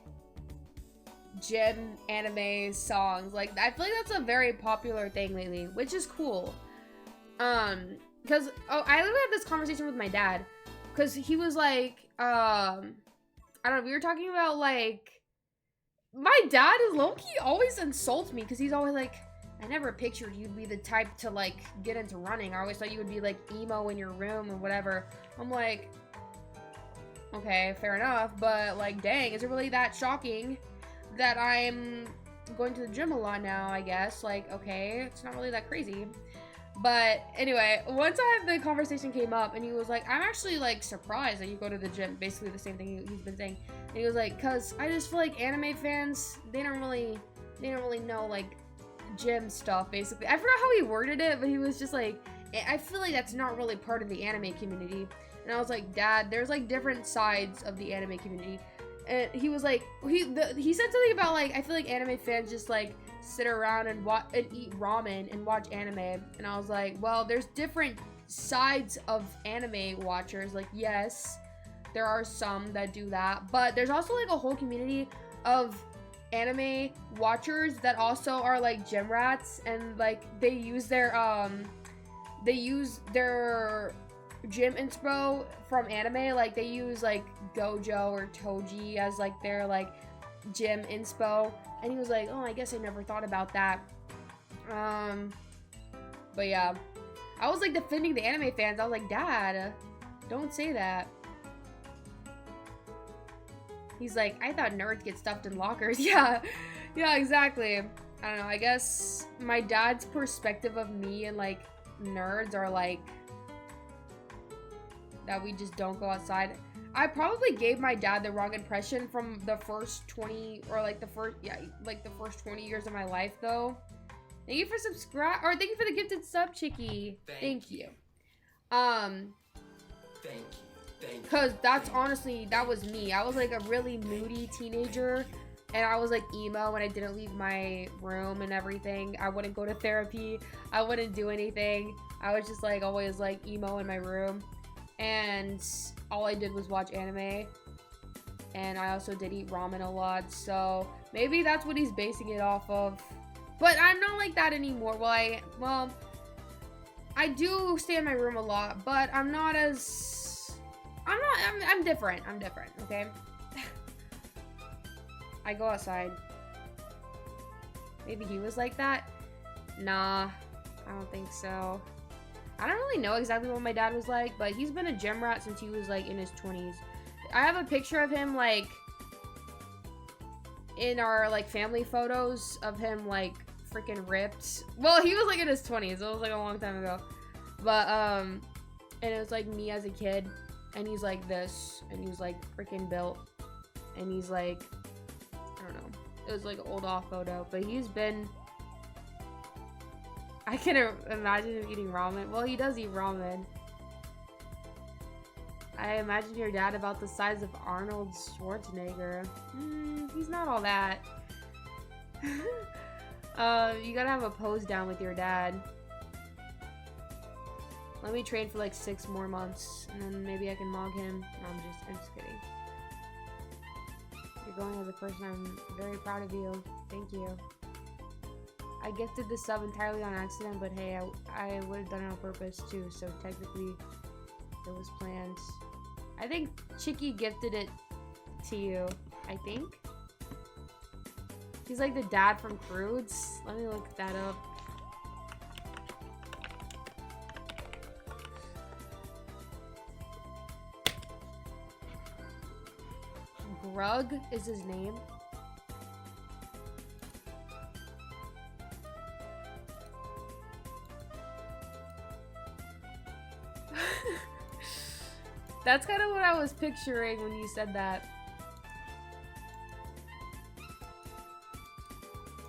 gym anime songs. Like I feel like that's a very popular thing lately, which is cool. Because I literally had this conversation with my dad, because he was like, I don't know, we were talking about, like, my dad is low-key always insults me, because he's always like, I never pictured you'd be the type to, like, get into running. I always thought you would be, like, emo in your room or whatever. I'm like, okay, fair enough, but, like, dang, is it really that shocking that I'm going to the gym a lot now, I guess? Like, okay, it's not really that crazy. But anyway, one time the conversation came up and he was like, I'm actually like surprised that you go to the gym. Basically the same thing he's been saying. And he was like, cause I just feel like anime fans, they don't really know like gym stuff, basically. I forgot how he worded it, but he was just like, I feel like that's not really part of the anime community. And I was like, Dad, there's like different sides of the anime community. And he was like, he said something about like, I feel like anime fans just like sit around and eat ramen and watch anime. And I was like, well, there's different sides of anime watchers. Like, yes, there are some that do that, but there's also like a whole community of anime watchers that also are like gym rats, and like they use their gym inspo from anime. Like they use like Gojo or Toji as like their like gym inspo, and he was like, oh, I guess I never thought about that. But yeah, I was like defending the anime fans. I was like, Dad, don't say that. He's like, I thought nerds get stuffed in lockers. Yeah, exactly. I don't know, I guess my dad's perspective of me and like nerds are like that we just don't go outside. I probably gave my dad the wrong impression from the first 20 or like the first 20 years of my life though. Thank you for thank you for the gifted sub, Chicky. Thank you. Thank you. Cause that's honestly, that was me. I was like a really moody teenager, and I was like emo when I didn't leave my room and everything. I wouldn't go to therapy. I wouldn't do anything. I was just like always like emo in my room, and all I did was watch anime. And I also did eat ramen a lot, so maybe that's what he's basing it off of. But I'm not like that anymore. Well, I do stay in my room a lot, but I'm different. I'm different, okay? I go outside. Maybe he was like that? Nah, I don't think so. I don't really know exactly what my dad was like, but he's been a gym rat since he was like in his 20s. I have a picture of him like in our like family photos of him like freaking ripped. Well, he was like in his 20s. It was like a long time ago. But and it was like me as a kid, and he's like this, and he's like freaking built, and he's like, I don't know. It was like an old off photo, but he's been. I can imagine him eating ramen. Well, he does eat ramen. I imagine your dad about the size of Arnold Schwarzenegger. He's not all that. You gotta have a pose down with your dad. Let me train for like 6 more months, and then maybe I can mog him. No, I'm just kidding. You're going as a person. I'm very proud of you. Thank you. I gifted the sub entirely on accident, but hey, I would have done it on purpose too, so technically it was planned. I think Chicky gifted it to you, I think. He's like the dad from Crudes. Let me look that up. Grug is his name. That's kind of what I was picturing when you said that.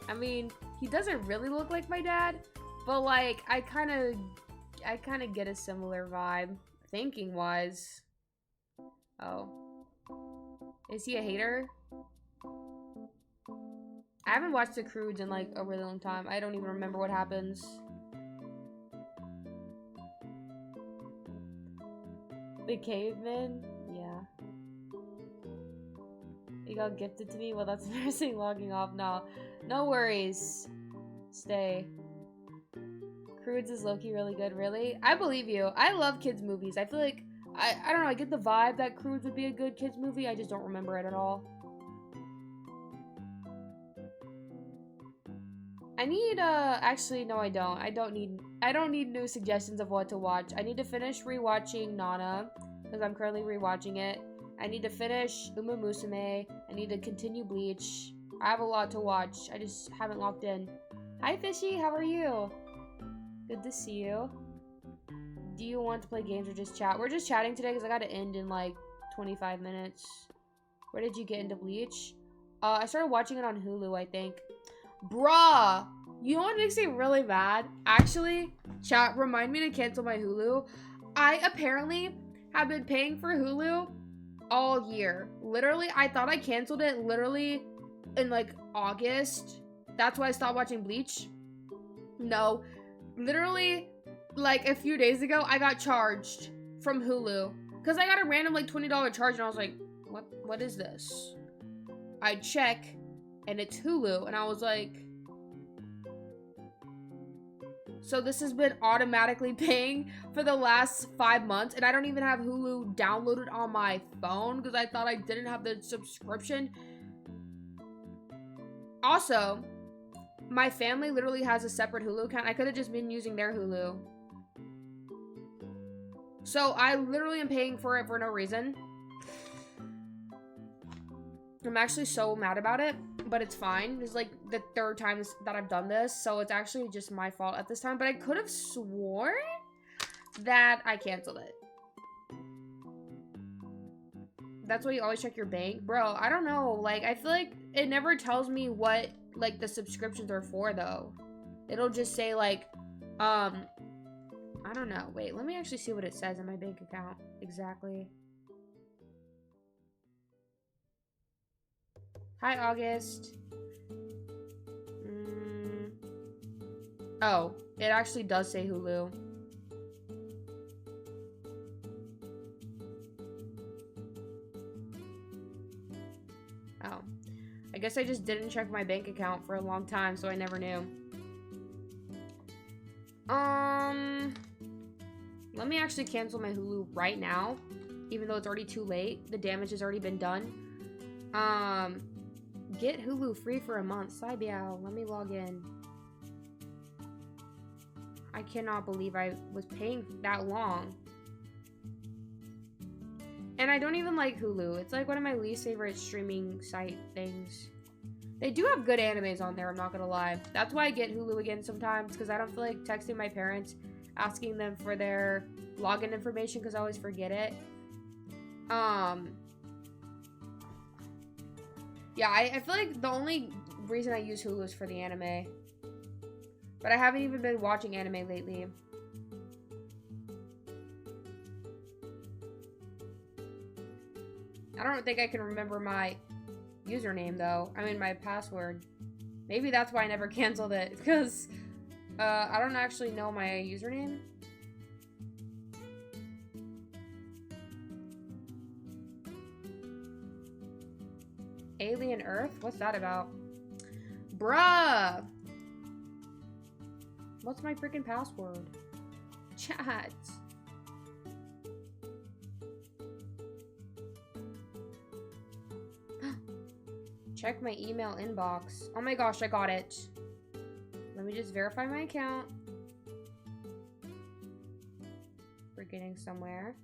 I mean, he doesn't really look like my dad, but like I kind of get a similar vibe, thinking wise. Oh. Is he a hater? I haven't watched The Croods in like a really long time. I don't even remember what happens. The caveman? Yeah. You got gifted to me? Well, that's embarrassing logging off. No worries. Stay. Croods is low-key really good, really? I believe you. I love kids movies. I feel like I don't know, I get the vibe that Croods would be a good kids movie. I just don't remember it at all. I need actually no, I don't. I don't need new suggestions of what to watch. I need to finish rewatching Nana because I'm currently rewatching it. I need to finish Uma Musume. I need to continue Bleach. I have a lot to watch. I just haven't logged in. Hi Fishy, how are you? Good to see you. Do you want to play games or just chat? We're just chatting today because I got to end in like 25 minutes. Where did you get into Bleach? I started watching it on Hulu, I think. Bruh! You know what makes me really mad? Actually, chat, remind me to cancel my Hulu. I apparently have been paying for Hulu all year. Literally, I thought I canceled it literally in like August. That's why I stopped watching Bleach. No. Literally, like a few days ago, I got charged from Hulu. Because I got a random like $20 charge and I was like, what is this? I check and it's Hulu and I was like, so this has been automatically paying for the last 5 months and I don't even have Hulu downloaded on my phone because I thought I didn't have the subscription. Also, my family literally has a separate Hulu account. I could have just been using their Hulu. So I literally am paying for it for no reason. I'm actually so mad about it, but it's fine. It's like the 3rd time that I've done this, so it's actually just my fault at this time. But I could have sworn that I canceled it. That's why you always check your bank. Bro, I don't know. Like, I feel like it never tells me what, like, the subscriptions are for, though. It'll just say, like, I don't know. Wait, let me actually see what it says in my bank account. Exactly. Hi, August. Oh, it actually does say Hulu. Oh. I guess I just didn't check my bank account for a long time, so I never knew. Let me actually cancel my Hulu right now, even though it's already too late. The damage has already been done. Get Hulu free for a month. Cybiao, let me log in. I cannot believe I was paying that long. And I don't even like Hulu. It's like one of my least favorite streaming site things. They do have good animes on there, I'm not gonna lie. That's why I get Hulu again sometimes, because I don't feel like texting my parents, asking them for their login information, because I always forget it. Yeah, I feel like the only reason I use Hulu is for the anime. But I haven't even been watching anime lately. I don't think I can remember my username, though. I mean, my password. Maybe that's why I never canceled it, because I don't actually know my username. Alien Earth? What's that about? Bruh! What's my freaking password? Chat. Check my email inbox. Oh my gosh, I got it. Let me just verify my account. We're getting somewhere.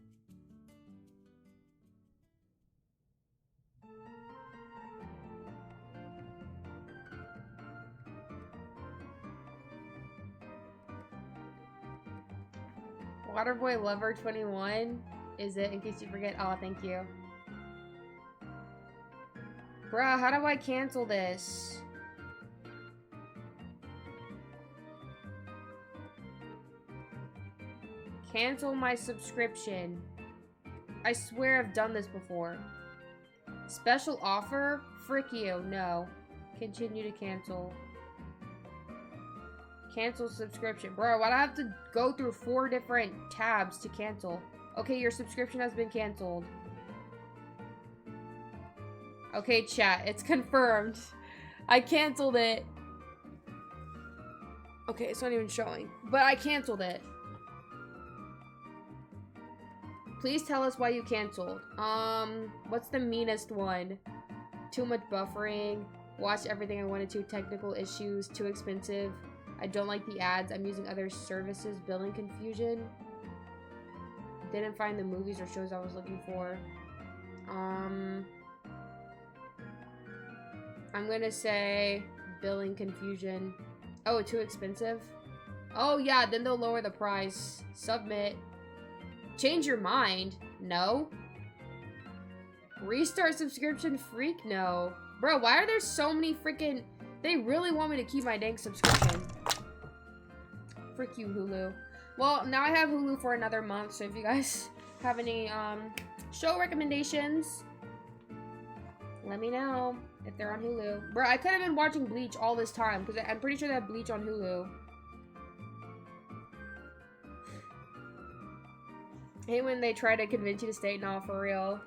Waterboy Lover 21 is it, in case you forget. Oh, thank you. Bruh, how do I cancel this? Cancel my subscription. I swear I've done this before. Special offer? Frick you. No. Continue to cancel. Cancel subscription. Bro, why'd I have to go through 4 different tabs to cancel? Okay, your subscription has been canceled. Okay, chat, it's confirmed. I canceled it. Okay, it's not even showing. But I canceled it. Please tell us why you canceled. What's the meanest one? Too much buffering. Watch everything I wanted to. Technical issues. Too expensive. I don't like the ads. I'm using other services. Billing confusion. Didn't find the movies or shows I was looking for. I'm gonna say billing confusion. Oh, too expensive? Oh yeah, then they'll lower the price. Submit. Change your mind? No. Restart subscription? Freak? No. Bro, why are there so many freaking... They really want me to keep my dang subscription. Frick you, Hulu. Well, now I have Hulu for another month, so if you guys have any show recommendations, let me know if they're on Hulu. Bro, I could have been watching Bleach all this time, because I'm pretty sure they have Bleach on Hulu. hate when they try to convince you to stay. No, for real.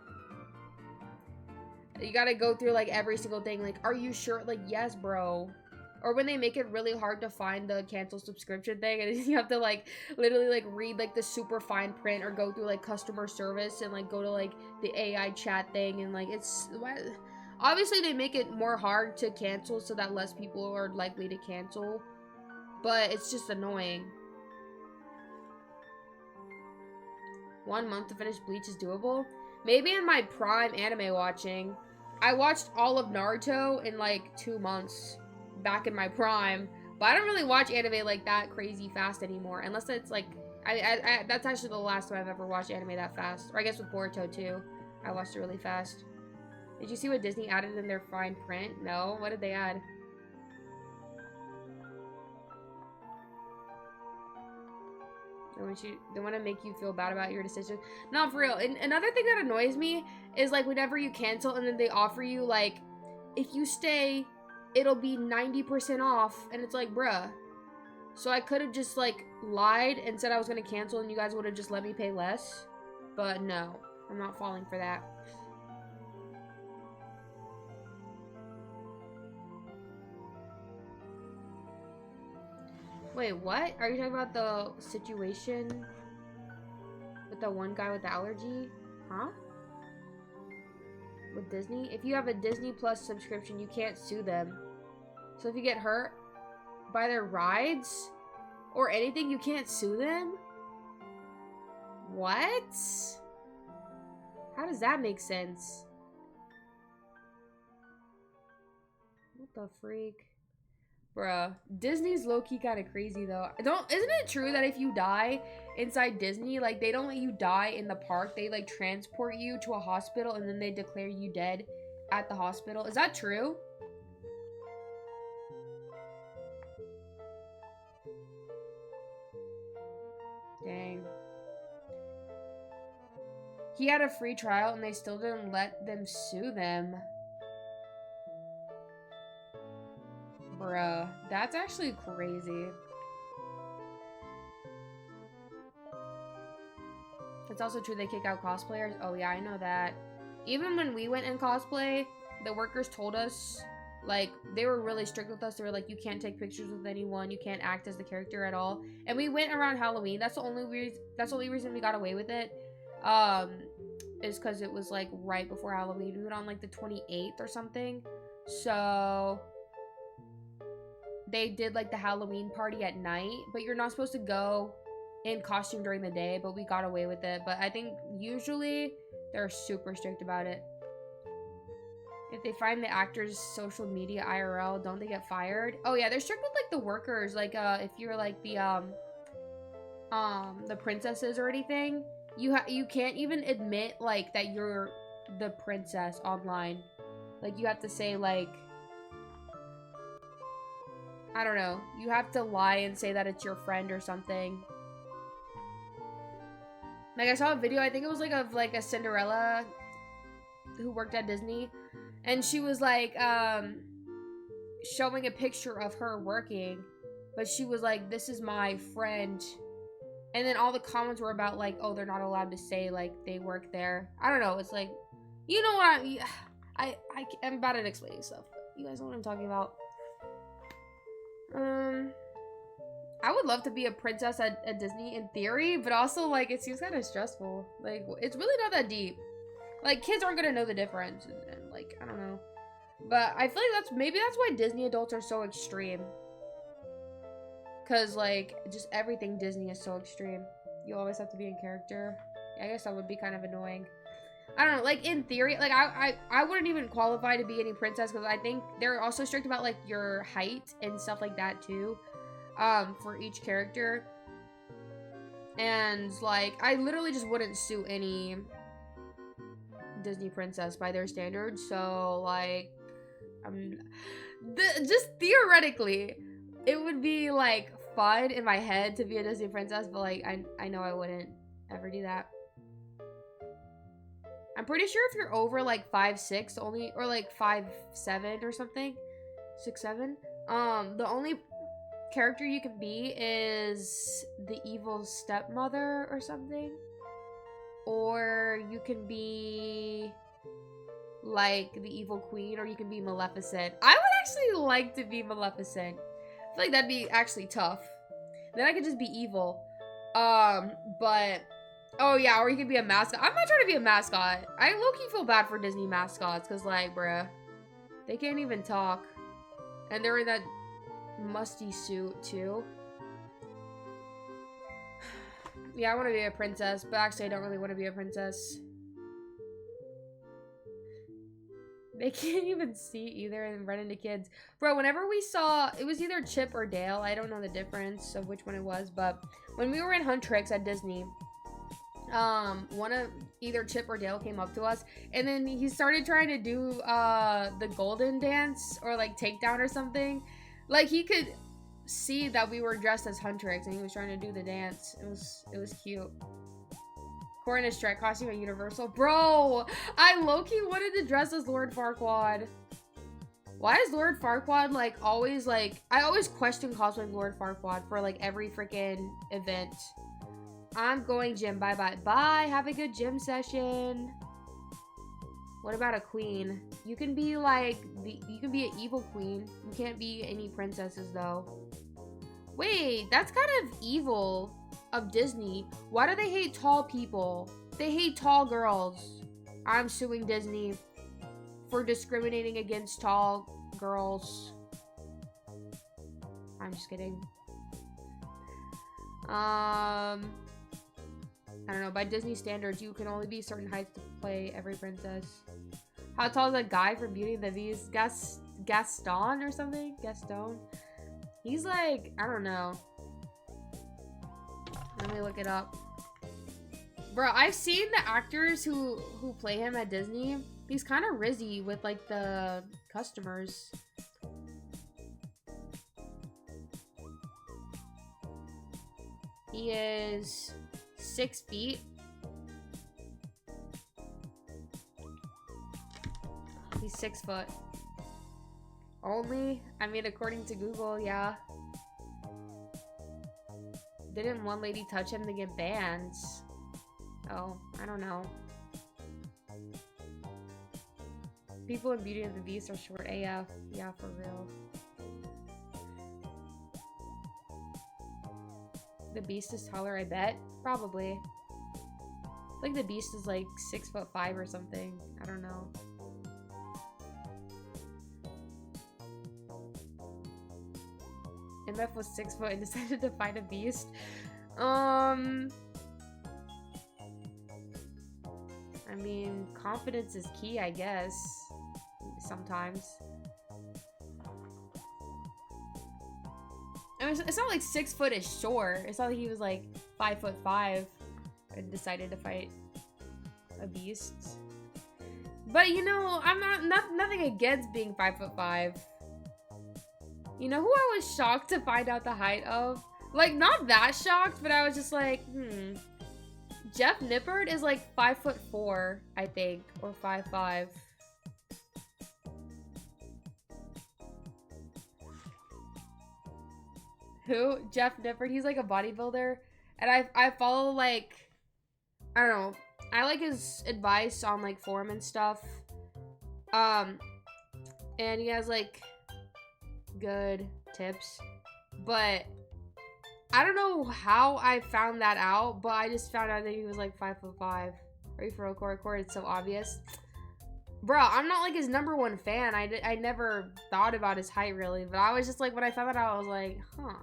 You gotta go through like every single thing. Like, are you sure? Like, yes, bro. Or when they make it really hard to find the cancel subscription thing, and you have to like literally like read like the super fine print, or go through like customer service and like go to like the AI chat thing, and like it's obviously they make it more hard to cancel so that less people are likely to cancel, but it's just annoying. 1 month to finish Bleach is doable. Maybe in my prime anime watching. I watched all of Naruto in like 2 months back in my prime, but I don't really watch anime like that crazy fast anymore, unless it's like I that's actually the last time I've ever watched anime that fast. Or I guess with Boruto too, I watched it really fast. Did you see what Disney added in their fine print? No, what did they add? They want to make you feel bad about your decision. No, for real. And another thing that annoys me is like whenever you cancel and then they offer you like, if you stay, it'll be 90% off, and it's like, bruh. So I could have just like lied and said I was gonna cancel, and you guys would have just let me pay less. But no, I'm not falling for that. Wait, what? Are you talking about the situation with the one guy with the allergy? Huh? With Disney? If you have a Disney Plus subscription, you can't sue them. So if you get hurt by their rides or anything, you can't sue them? What? How does that make sense? What the freak? Bruh, Disney's low-key kind of crazy though. Isn't it true that if you die inside Disney, like they don't let you die in the park, they like transport you to a hospital and then they declare you dead at the hospital? Is that true? Dang. He had a free trial and they still didn't let them sue them. Bruh, that's actually crazy. It's also true they kick out cosplayers. Oh yeah, I know that. Even when we went in cosplay, the workers told us, like, they were really strict with us. They were like, you can't take pictures with anyone, you can't act as the character at all. And we went around Halloween. That's the only reason we got away with it. Is because it was like right before Halloween. We went on like the 28th or something. So they did like the Halloween party at night, but you're not supposed to go in costume during the day, but we got away with it. But I think usually they're super strict about it. If they find the actor's social media IRL, don't they get fired? Oh yeah, they're strict with like the workers. Like if you're like the princesses or anything, you can't even admit like that you're the princess online. Like you have to say like, I don't know. You have to lie and say that it's your friend or something. Like I saw a video, I think it was like of like a Cinderella who worked at Disney, and she was like showing a picture of her working, but she was like, this is my friend. And then all the comments were about like, oh, they're not allowed to say like they work there. I don't know. It's like, you know what I'm bad at explaining stuff, but you guys know what I'm talking about. I would love to be a princess at Disney in theory, but also like it seems kind of stressful. Like it's really not that deep. Like kids aren't gonna know the difference, and like I don't know. But I feel like maybe that's why Disney adults are so extreme. Cause like just everything Disney is so extreme. You always have to be in character. I guess that would be kind of annoying. I don't know, like in theory, like I wouldn't even qualify to be any princess because I think they're also strict about like your height and stuff like that too, for each character. And like I literally just wouldn't sue any Disney princess by their standards. So like just theoretically it would be like fun in my head to be a Disney princess, but like I know I wouldn't ever do that. I'm pretty sure if you're over like 5'6" only, or like 5'7" or something, 6'7", the only character you can be is the evil stepmother or something. or you can be like the evil queen, or you can be Maleficent. I would actually like to be Maleficent. I feel like that'd be actually tough. Then I could just be evil. But oh yeah, or you could be a mascot. I'm not trying to be a mascot. I low-key feel bad for Disney mascots, cause like, bruh, they can't even talk, and they're in that musty suit too. Yeah, I want to be a princess, but actually I don't really want to be a princess. They can't even see either and run into kids. Bro, whenever we saw, it was either Chip or Dale. I don't know the difference of which one it was, but when we were in Huntrix at Disney, one of either Chip or Dale came up to us, and then he started trying to do the golden dance or like takedown or something. Like he could see that we were dressed as Huntrix and he was trying to do the dance. It was cute. Corin is Shrek costume at Universal. Bro, I low-key wanted to dress as Lord Farquaad. Why is Lord Farquaad like always like, I always question cosplaying Lord Farquaad for like every freaking event. I'm going gym. Bye bye. Bye. Have a good gym session. What about a queen? You can be like you can be an evil queen. You can't be any princesses though. Wait, that's kind of evil of Disney. Why do they hate tall people? They hate tall girls. I'm suing Disney for discriminating against tall girls. I'm just kidding. I don't know. By Disney standards, you can only be certain heights to play every princess. How tall is that guy from Beauty and the Beast? Gaston or something? Gaston? He's like, I don't know. Let me look it up. Bro, I've seen the actors who play him at Disney. He's kind of rizzy with like the customers. He is 6 feet. He's 6 foot. Only? I mean, according to Google, yeah. Didn't one lady touch him to get bans? Oh, I don't know. People in Beauty and the Beast are short AF. Yeah, for real. The Beast is taller, I bet. Probably. Like the Beast is like 6'5" or something. I don't know. MF was 6 foot and decided to fight a beast. I mean, confidence is key, I guess. Sometimes. I mean, it's not like 6 foot is short. It's not like he was like 5'5" and decided to fight a beast. But you know, I'm nothing against being 5'5". You know who I was shocked to find out the height of? Like, not that shocked, but I was just like, Jeff Nippard is like 5'4", I think, or 5'5". Who? Jeff Nippard. He's like a bodybuilder, and I follow like, I don't know. I like his advice on like form and stuff. And he has like good tips, but I don't know how I found that out, but I just found out that he was like 5'5". Ready for a record? It's so obvious. Bro, I'm not like his #1 fan. I never thought about his height really, but I was just like, when I found that out, I was like, huh.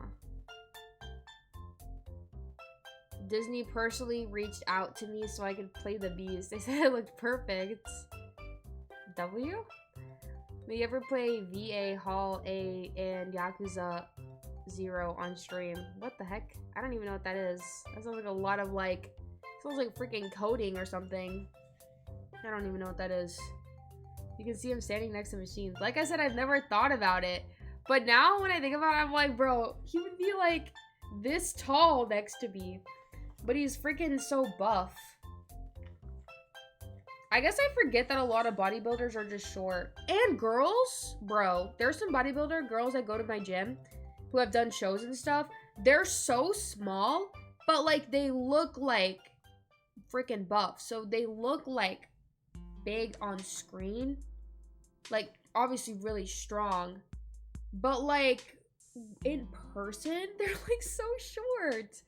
Disney personally reached out to me so I could play the Beast. They said it looked perfect. W? May you ever play VA Hall A and Yakuza 0 on stream? What the heck? I don't even know what that is. That sounds like a lot of like, sounds like freaking coding or something. I don't even know what that is. You can see him standing next to machines. Like I said, I've never thought about it. But now when I think about it, I'm like, bro, he would be like this tall next to me. But he's freaking so buff. I guess I forget that a lot of bodybuilders are just short. And girls, bro, there's some bodybuilder girls that go to my gym who have done shows and stuff. They're so small, but like they look like freaking buff. So they look like big on screen. Like, obviously really strong. But like, in person, they're like so short.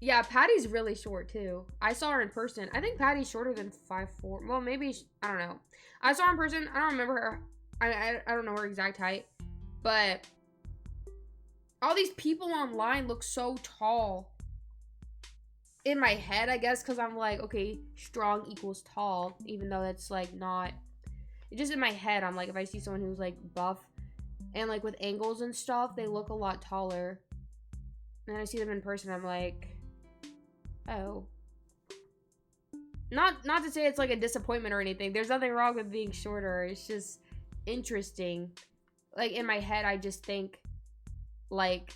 Yeah, Patty's really short too. I saw her in person. I think Patty's shorter than 5'4". Well, maybe, I don't know. I saw her in person. I don't remember her. I don't know her exact height. But all these people online look so tall. In my head, I guess, because I'm like, okay, strong equals tall. Even though that's like not. Just in my head, I'm like, if I see someone who's like buff and like with angles and stuff, they look a lot taller. And I see them in person, I'm like, oh. Not to say it's like a disappointment or anything. There's nothing wrong with being shorter. It's just interesting. Like in my head, I just think like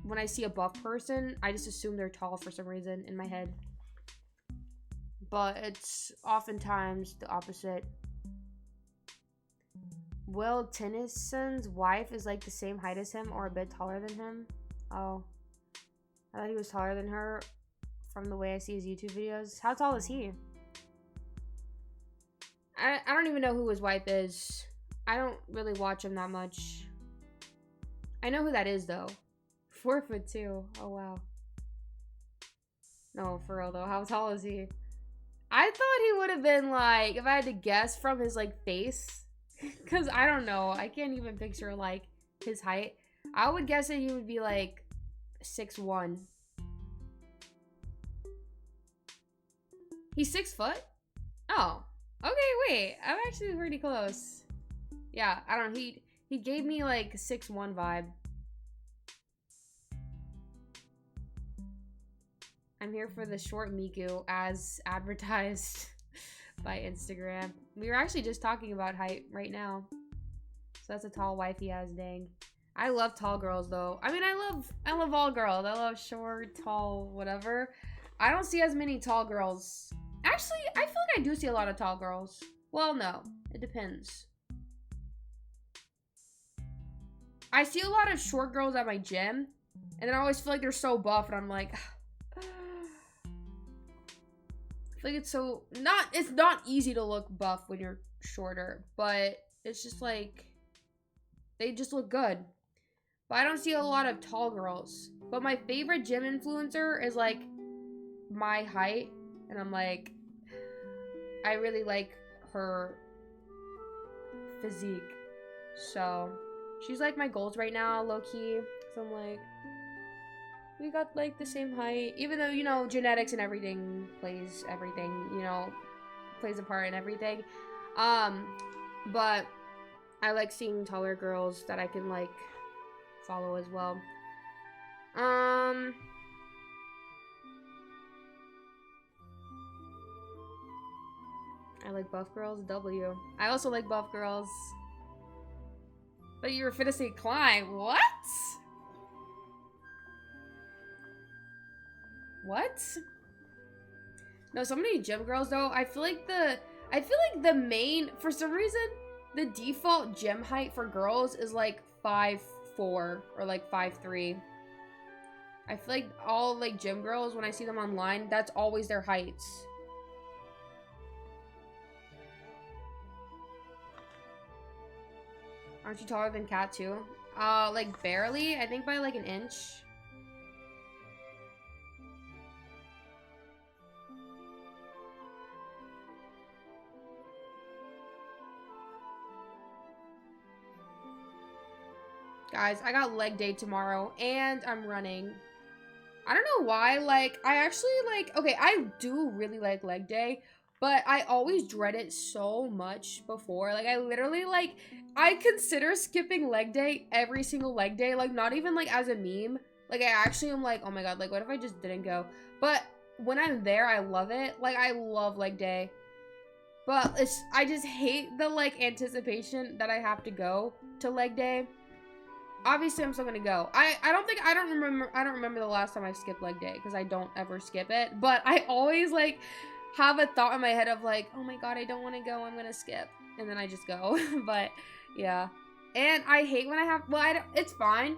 when I see a buff person, I just assume they're tall for some reason in my head. But it's oftentimes the opposite. Will Tennyson's wife is like the same height as him or a bit taller than him? Oh. I thought he was taller than her from the way I see his YouTube videos. How tall is he? I don't even know who his wife is. I don't really watch him that much. I know who that is though. 4'2". Oh wow. No, for real though. How tall is he? I thought he would have been like, if I had to guess from his like face. Because I don't know. I can't even picture like his height. I would guess that he would be like 6'1". He's 6 foot? Oh. Okay, wait. I'm actually pretty close. Yeah, I don't know. He gave me like 6'1" vibe. I'm here for the short Miku as advertised by Instagram. We were actually just talking about height right now. So that's a tall wife he has, dang. I love tall girls though. I mean, I love all girls. I love short, tall, whatever. I don't see as many tall girls. Actually, I feel like I do see a lot of tall girls. Well, no. It depends. I see a lot of short girls at my gym. And then I always feel like they're so buff. And I'm like... I feel like it's not easy to look buff when you're shorter. But it's just like... They just look good. But I don't see a lot of tall girls. But my favorite gym influencer is like... my height. And I'm like, I really like her physique. So, she's like my goals right now, low-key. So I'm like, we got like the same height. Even though, you know, genetics and everything plays everything, you know, plays a part in everything. But I like seeing taller girls that I can like follow as well. I like buff girls. W. I also like buff girls. But you were finna say climb. What? What? No, so many gym girls though. I feel like the main, for some reason, the default gym height for girls is like 5'4" or like 5'3". I feel like all like gym girls, when I see them online, that's always their heights. Aren't you taller than Kat too? Like barely. I think by like an inch. Guys, I got leg day tomorrow and I'm running. I don't know why, like, I actually like, okay, I do really like leg day, but I always dread it so much before. Like, I literally, like, I consider skipping leg day every single leg day. Like, not even, like, as a meme. Like, I actually am like, oh my god, like, what if I just didn't go? But when I'm there, I love it. Like, I love leg day. But I just hate the, like, anticipation that I have to go to leg day. Obviously, I'm still gonna go. I don't remember the last time I skipped leg day, because I don't ever skip it. But I always, like, have a thought in my head of, like, oh my god, I don't want to go, I'm gonna skip. And then I just go. But, yeah. And I hate when I have, well, it's fine.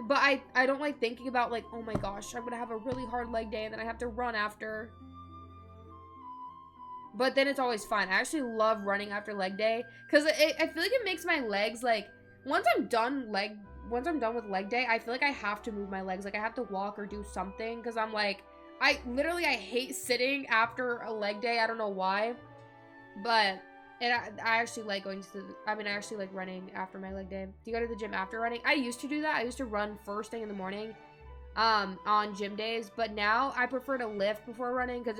But I don't like thinking about like, oh my gosh, I'm gonna have a really hard leg day and then I have to run after. But then it's always fun. I actually love running after leg day because I feel like it makes my legs like once I'm done with leg day, I feel like I have to move my legs. Like I have to walk or do something because I'm like I hate sitting after a leg day. I don't know why, but I actually like going to I actually like running after my leg day. Do you go to the gym after running? I used to do that. I used to run first thing in the morning on gym days, but now I prefer to lift before running because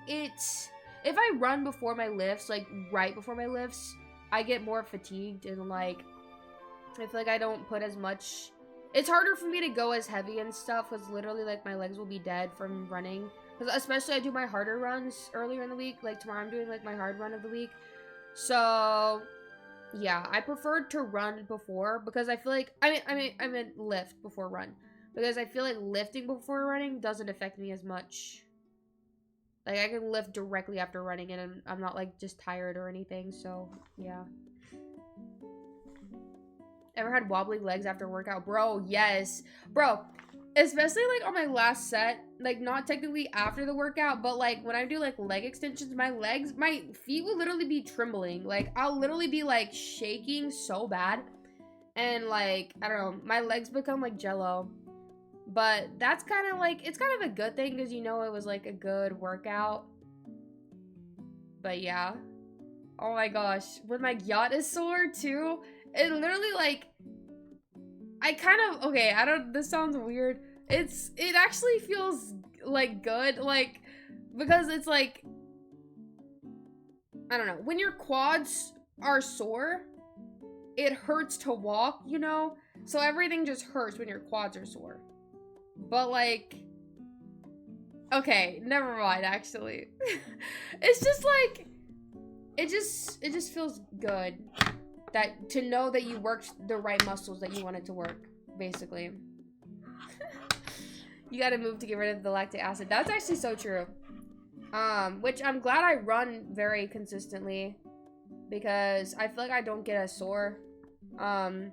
if I run before my lifts, like right before my lifts, I get more fatigued and like I feel like I don't put as much. It's harder for me to go as heavy and stuff because literally like my legs will be dead from running. Because especially I do my harder runs earlier in the week. Like tomorrow I'm doing like my hard run of the week. So yeah, I prefer to run before because I feel like I meant lift before run because I feel like lifting before running doesn't affect me as much. Like I can lift directly after running and I'm not like just tired or anything. So yeah. Ever had wobbly legs after workout? Bro, yes. Bro, especially like on my last set, like not technically after the workout, but like when I do like leg extensions, my feet will literally be trembling. Like I'll literally be like shaking so bad. And like, I don't know, my legs become like jello. But that's kind of like, it's kind of a good thing because you know it was like a good workout. But yeah. Oh my gosh. When my yacht is sore too, it literally like, I kind of, okay, I don't, this sounds weird. It actually feels like good, like, because it's like, I don't know, when your quads are sore, it hurts to walk, you know? So everything just hurts when your quads are sore. But like, okay, never mind actually. It's just like, it just feels good that to know that you worked the right muscles that you wanted to work, basically. You gotta move to get rid of the lactic acid. That's actually so true. Which I'm glad I run very consistently because I feel like I don't get as sore after,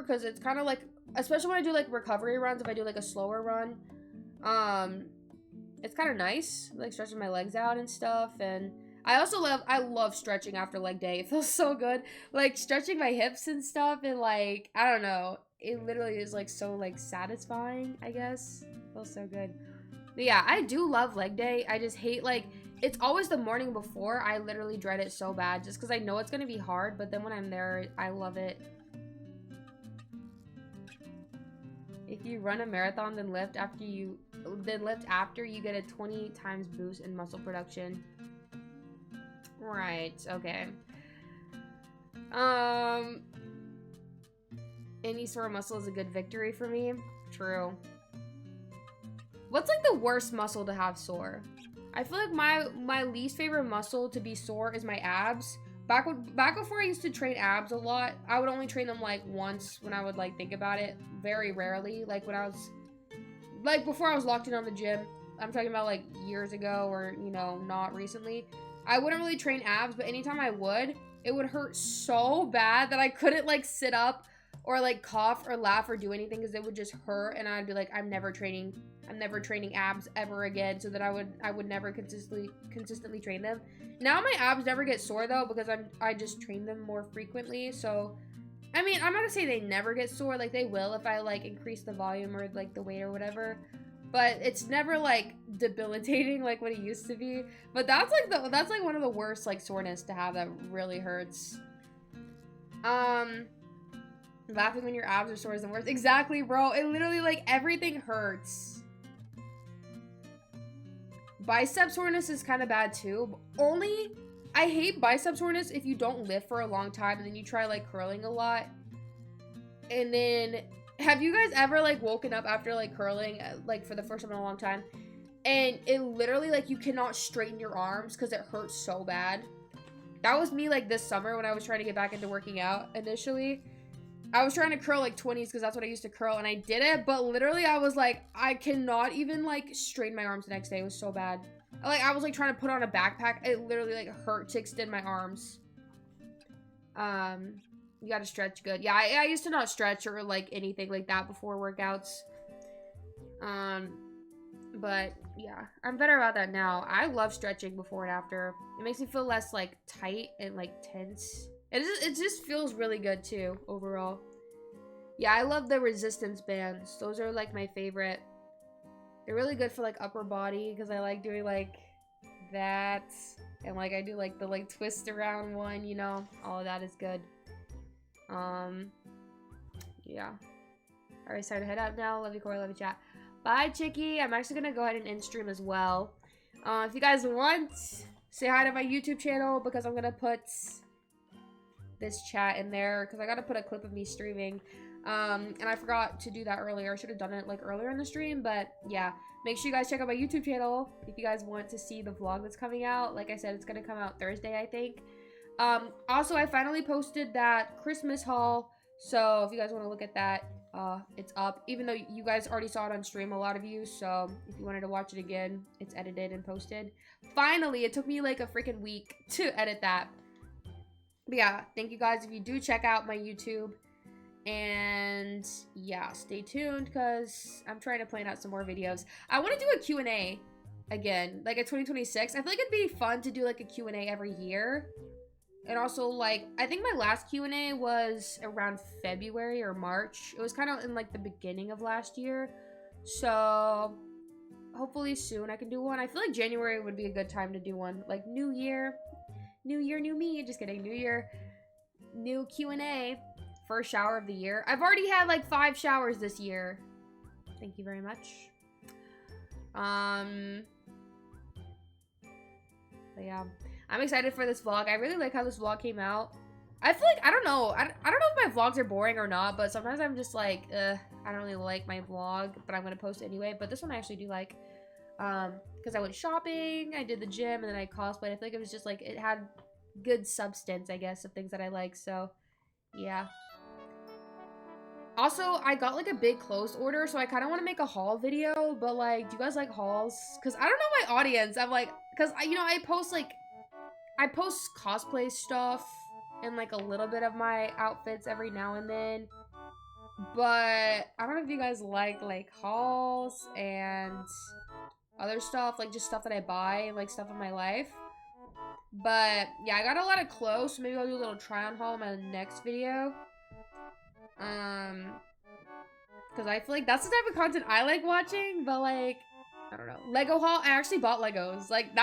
because it's kind of like, especially when I do like recovery runs, if I do like a slower run, it's kind of nice, like stretching my legs out and stuff. And I love stretching after leg day. It feels so good, like stretching my hips and stuff, and like I don't know, it literally is like so like satisfying, I guess. It feels so good. But yeah, I do love leg day. I just hate like it's always the morning before. I literally dread it so bad just because I know it's gonna be hard, but then when I'm there, I love it. If you run a marathon then lift after you get a 20 times boost in muscle production. Right, okay. Any sort of muscle is a good victory for me. True. What's like the worst muscle to have sore? I feel like my least favorite muscle to be sore is my abs. Back before I used to train abs a lot, I would only train them like once when I would like think about it. Very rarely. Like when I was like before I was locked in on the gym. I'm talking about like years ago or, you know, not recently. I wouldn't really train abs, but anytime I would, it would hurt so bad that I couldn't like sit up or like cough or laugh or do anything because it would just hurt, and I'd be like, I'm never training abs ever again, so that I would never consistently train them. Now my abs never get sore though because I just train them more frequently. So I mean, I'm not gonna say they never get sore, like they will if I like increase the volume or like the weight or whatever. But it's never like debilitating like what it used to be. But that's like one of the worst like soreness to have that really hurts. Laughing when your abs are sore is the worst. Exactly, bro. It literally like everything hurts. Bicep soreness is kind of bad too. Only I hate bicep soreness if you don't lift for a long time and then you try like curling a lot. And then have you guys ever like woken up after like curling like for the first time in a long time and it literally like you cannot straighten your arms because it hurts so bad? That was me like this summer when I was trying to get back into working out initially. I was trying to curl like 20s because that's what I used to curl, and I did it, but literally I was like, I cannot even like straighten my arms the next day. It was so bad. Like I was like trying to put on a backpack. It literally like hurt to extend my arms. You gotta stretch good. Yeah, I used to not stretch or like anything like that before workouts. But yeah, I'm better about that now. I love stretching before and after. It makes me feel less like tight and like tense. It just feels really good too overall. Yeah, I love the resistance bands. Those are like my favorite. They're really good for like upper body because I like doing like that, and like I do like the like twist around one, you know. All of that is good. Yeah. Alright, time to head out now. Love you, Corey. Love you, chat. Bye, Chicky. I'm actually gonna go ahead and end stream as well. If you guys want, say hi to my YouTube channel because I'm gonna put this chat in there because I gotta put a clip of me streaming. And I forgot to do that earlier. I should have done it like earlier in the stream, but yeah. Make sure you guys check out my YouTube channel if you guys want to see the vlog that's coming out. Like I said, it's gonna come out Thursday, I think. Also, I finally posted that Christmas haul, so if you guys want to look at that, it's up. Even though you guys already saw it on stream, a lot of you, so if you wanted to watch it again, it's edited and posted. Finally, it took me like a freaking week to edit that. But yeah, thank you guys if you do check out my YouTube. And yeah, stay tuned because I'm trying to plan out some more videos. I want to do a Q&A again, like a 2026. I feel like it'd be fun to do like a Q&A every year. And also, like, I think my last Q&A was around February or March. It was kind of in like the beginning of last year. So hopefully soon I can do one. I feel like January would be a good time to do one. Like new year, new me. Just kidding. New year, new Q&A. First shower of the year. I've already had like 5 showers this year. Thank you very much. But yeah, I'm excited for this vlog. I really like how this vlog came out. I feel like, I don't know. I don't know if my vlogs are boring or not, but sometimes I'm just like, I don't really like my vlog, but I'm gonna post it anyway. But this one I actually do like, because I went shopping, I did the gym, and then I cosplayed. I feel like it was just like, it had good substance, I guess, of things that I like. So yeah. Also, I got like a big clothes order, so I kind of want to make a haul video, but like, do you guys like hauls? Because I don't know my audience. I'm like, because, you know, I post cosplay stuff and like a little bit of my outfits every now and then. But I don't know if you guys like hauls and other stuff, like just stuff that I buy and like stuff in my life. But yeah, I got a lot of clothes, so maybe I'll do a little try on haul in my next video. Because I feel like that's the type of content I like watching, but like, I don't know. Lego haul, I actually bought Legos. Like,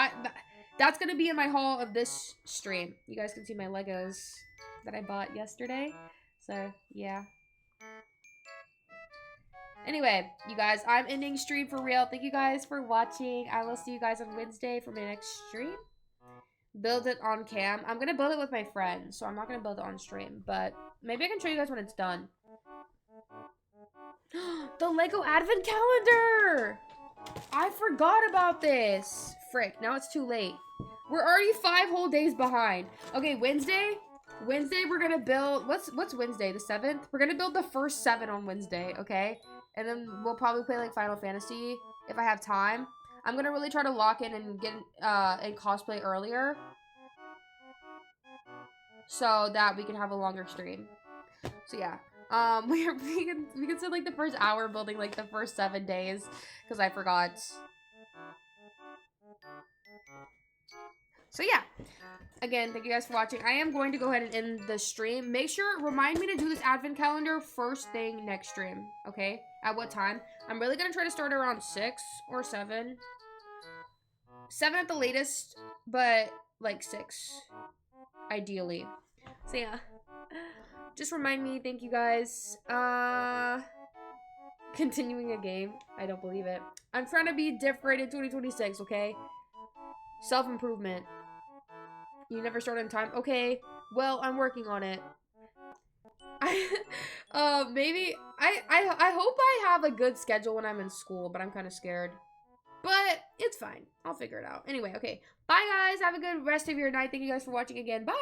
that's gonna be in my haul of this stream. You guys can see my Legos that I bought yesterday. So, yeah. Anyway, you guys, I'm ending stream for real. Thank you guys for watching. I will see you guys on Wednesday for my next stream. Build it on cam. I'm gonna build it with my friends, so I'm not gonna build it on stream, but maybe I can show you guys when it's done. The Lego Advent Calendar! I forgot about this. Frick, now it's too late. We're already 5 whole days behind. Okay, Wednesday we're gonna build, what's Wednesday, the 7th? We're gonna build the first 7 on Wednesday, okay? And then we'll probably play like Final Fantasy if I have time. I'm gonna really try to lock in and get in cosplay earlier, so that we can have a longer stream. So yeah, we can spend like the first hour building like the first 7 days because I forgot. So yeah, again, thank you guys for watching. I am going to go ahead and end the stream. Make sure, remind me to do this advent calendar first thing next stream, okay? At what time? I'm really gonna try to start around 6 or 7. 7 at the latest, but like 6, ideally. So yeah, just remind me. Thank you guys. Continuing a game. I don't believe it. I'm trying to be different in 2026, okay? Self-improvement. You never start on time. Okay, well, I'm working on it. Maybe I hope I have a good schedule when I'm in school, but I'm kind of scared. But it's fine. I'll figure it out. Anyway, okay. Bye, guys. Have a good rest of your night. Thank you guys for watching again. Bye.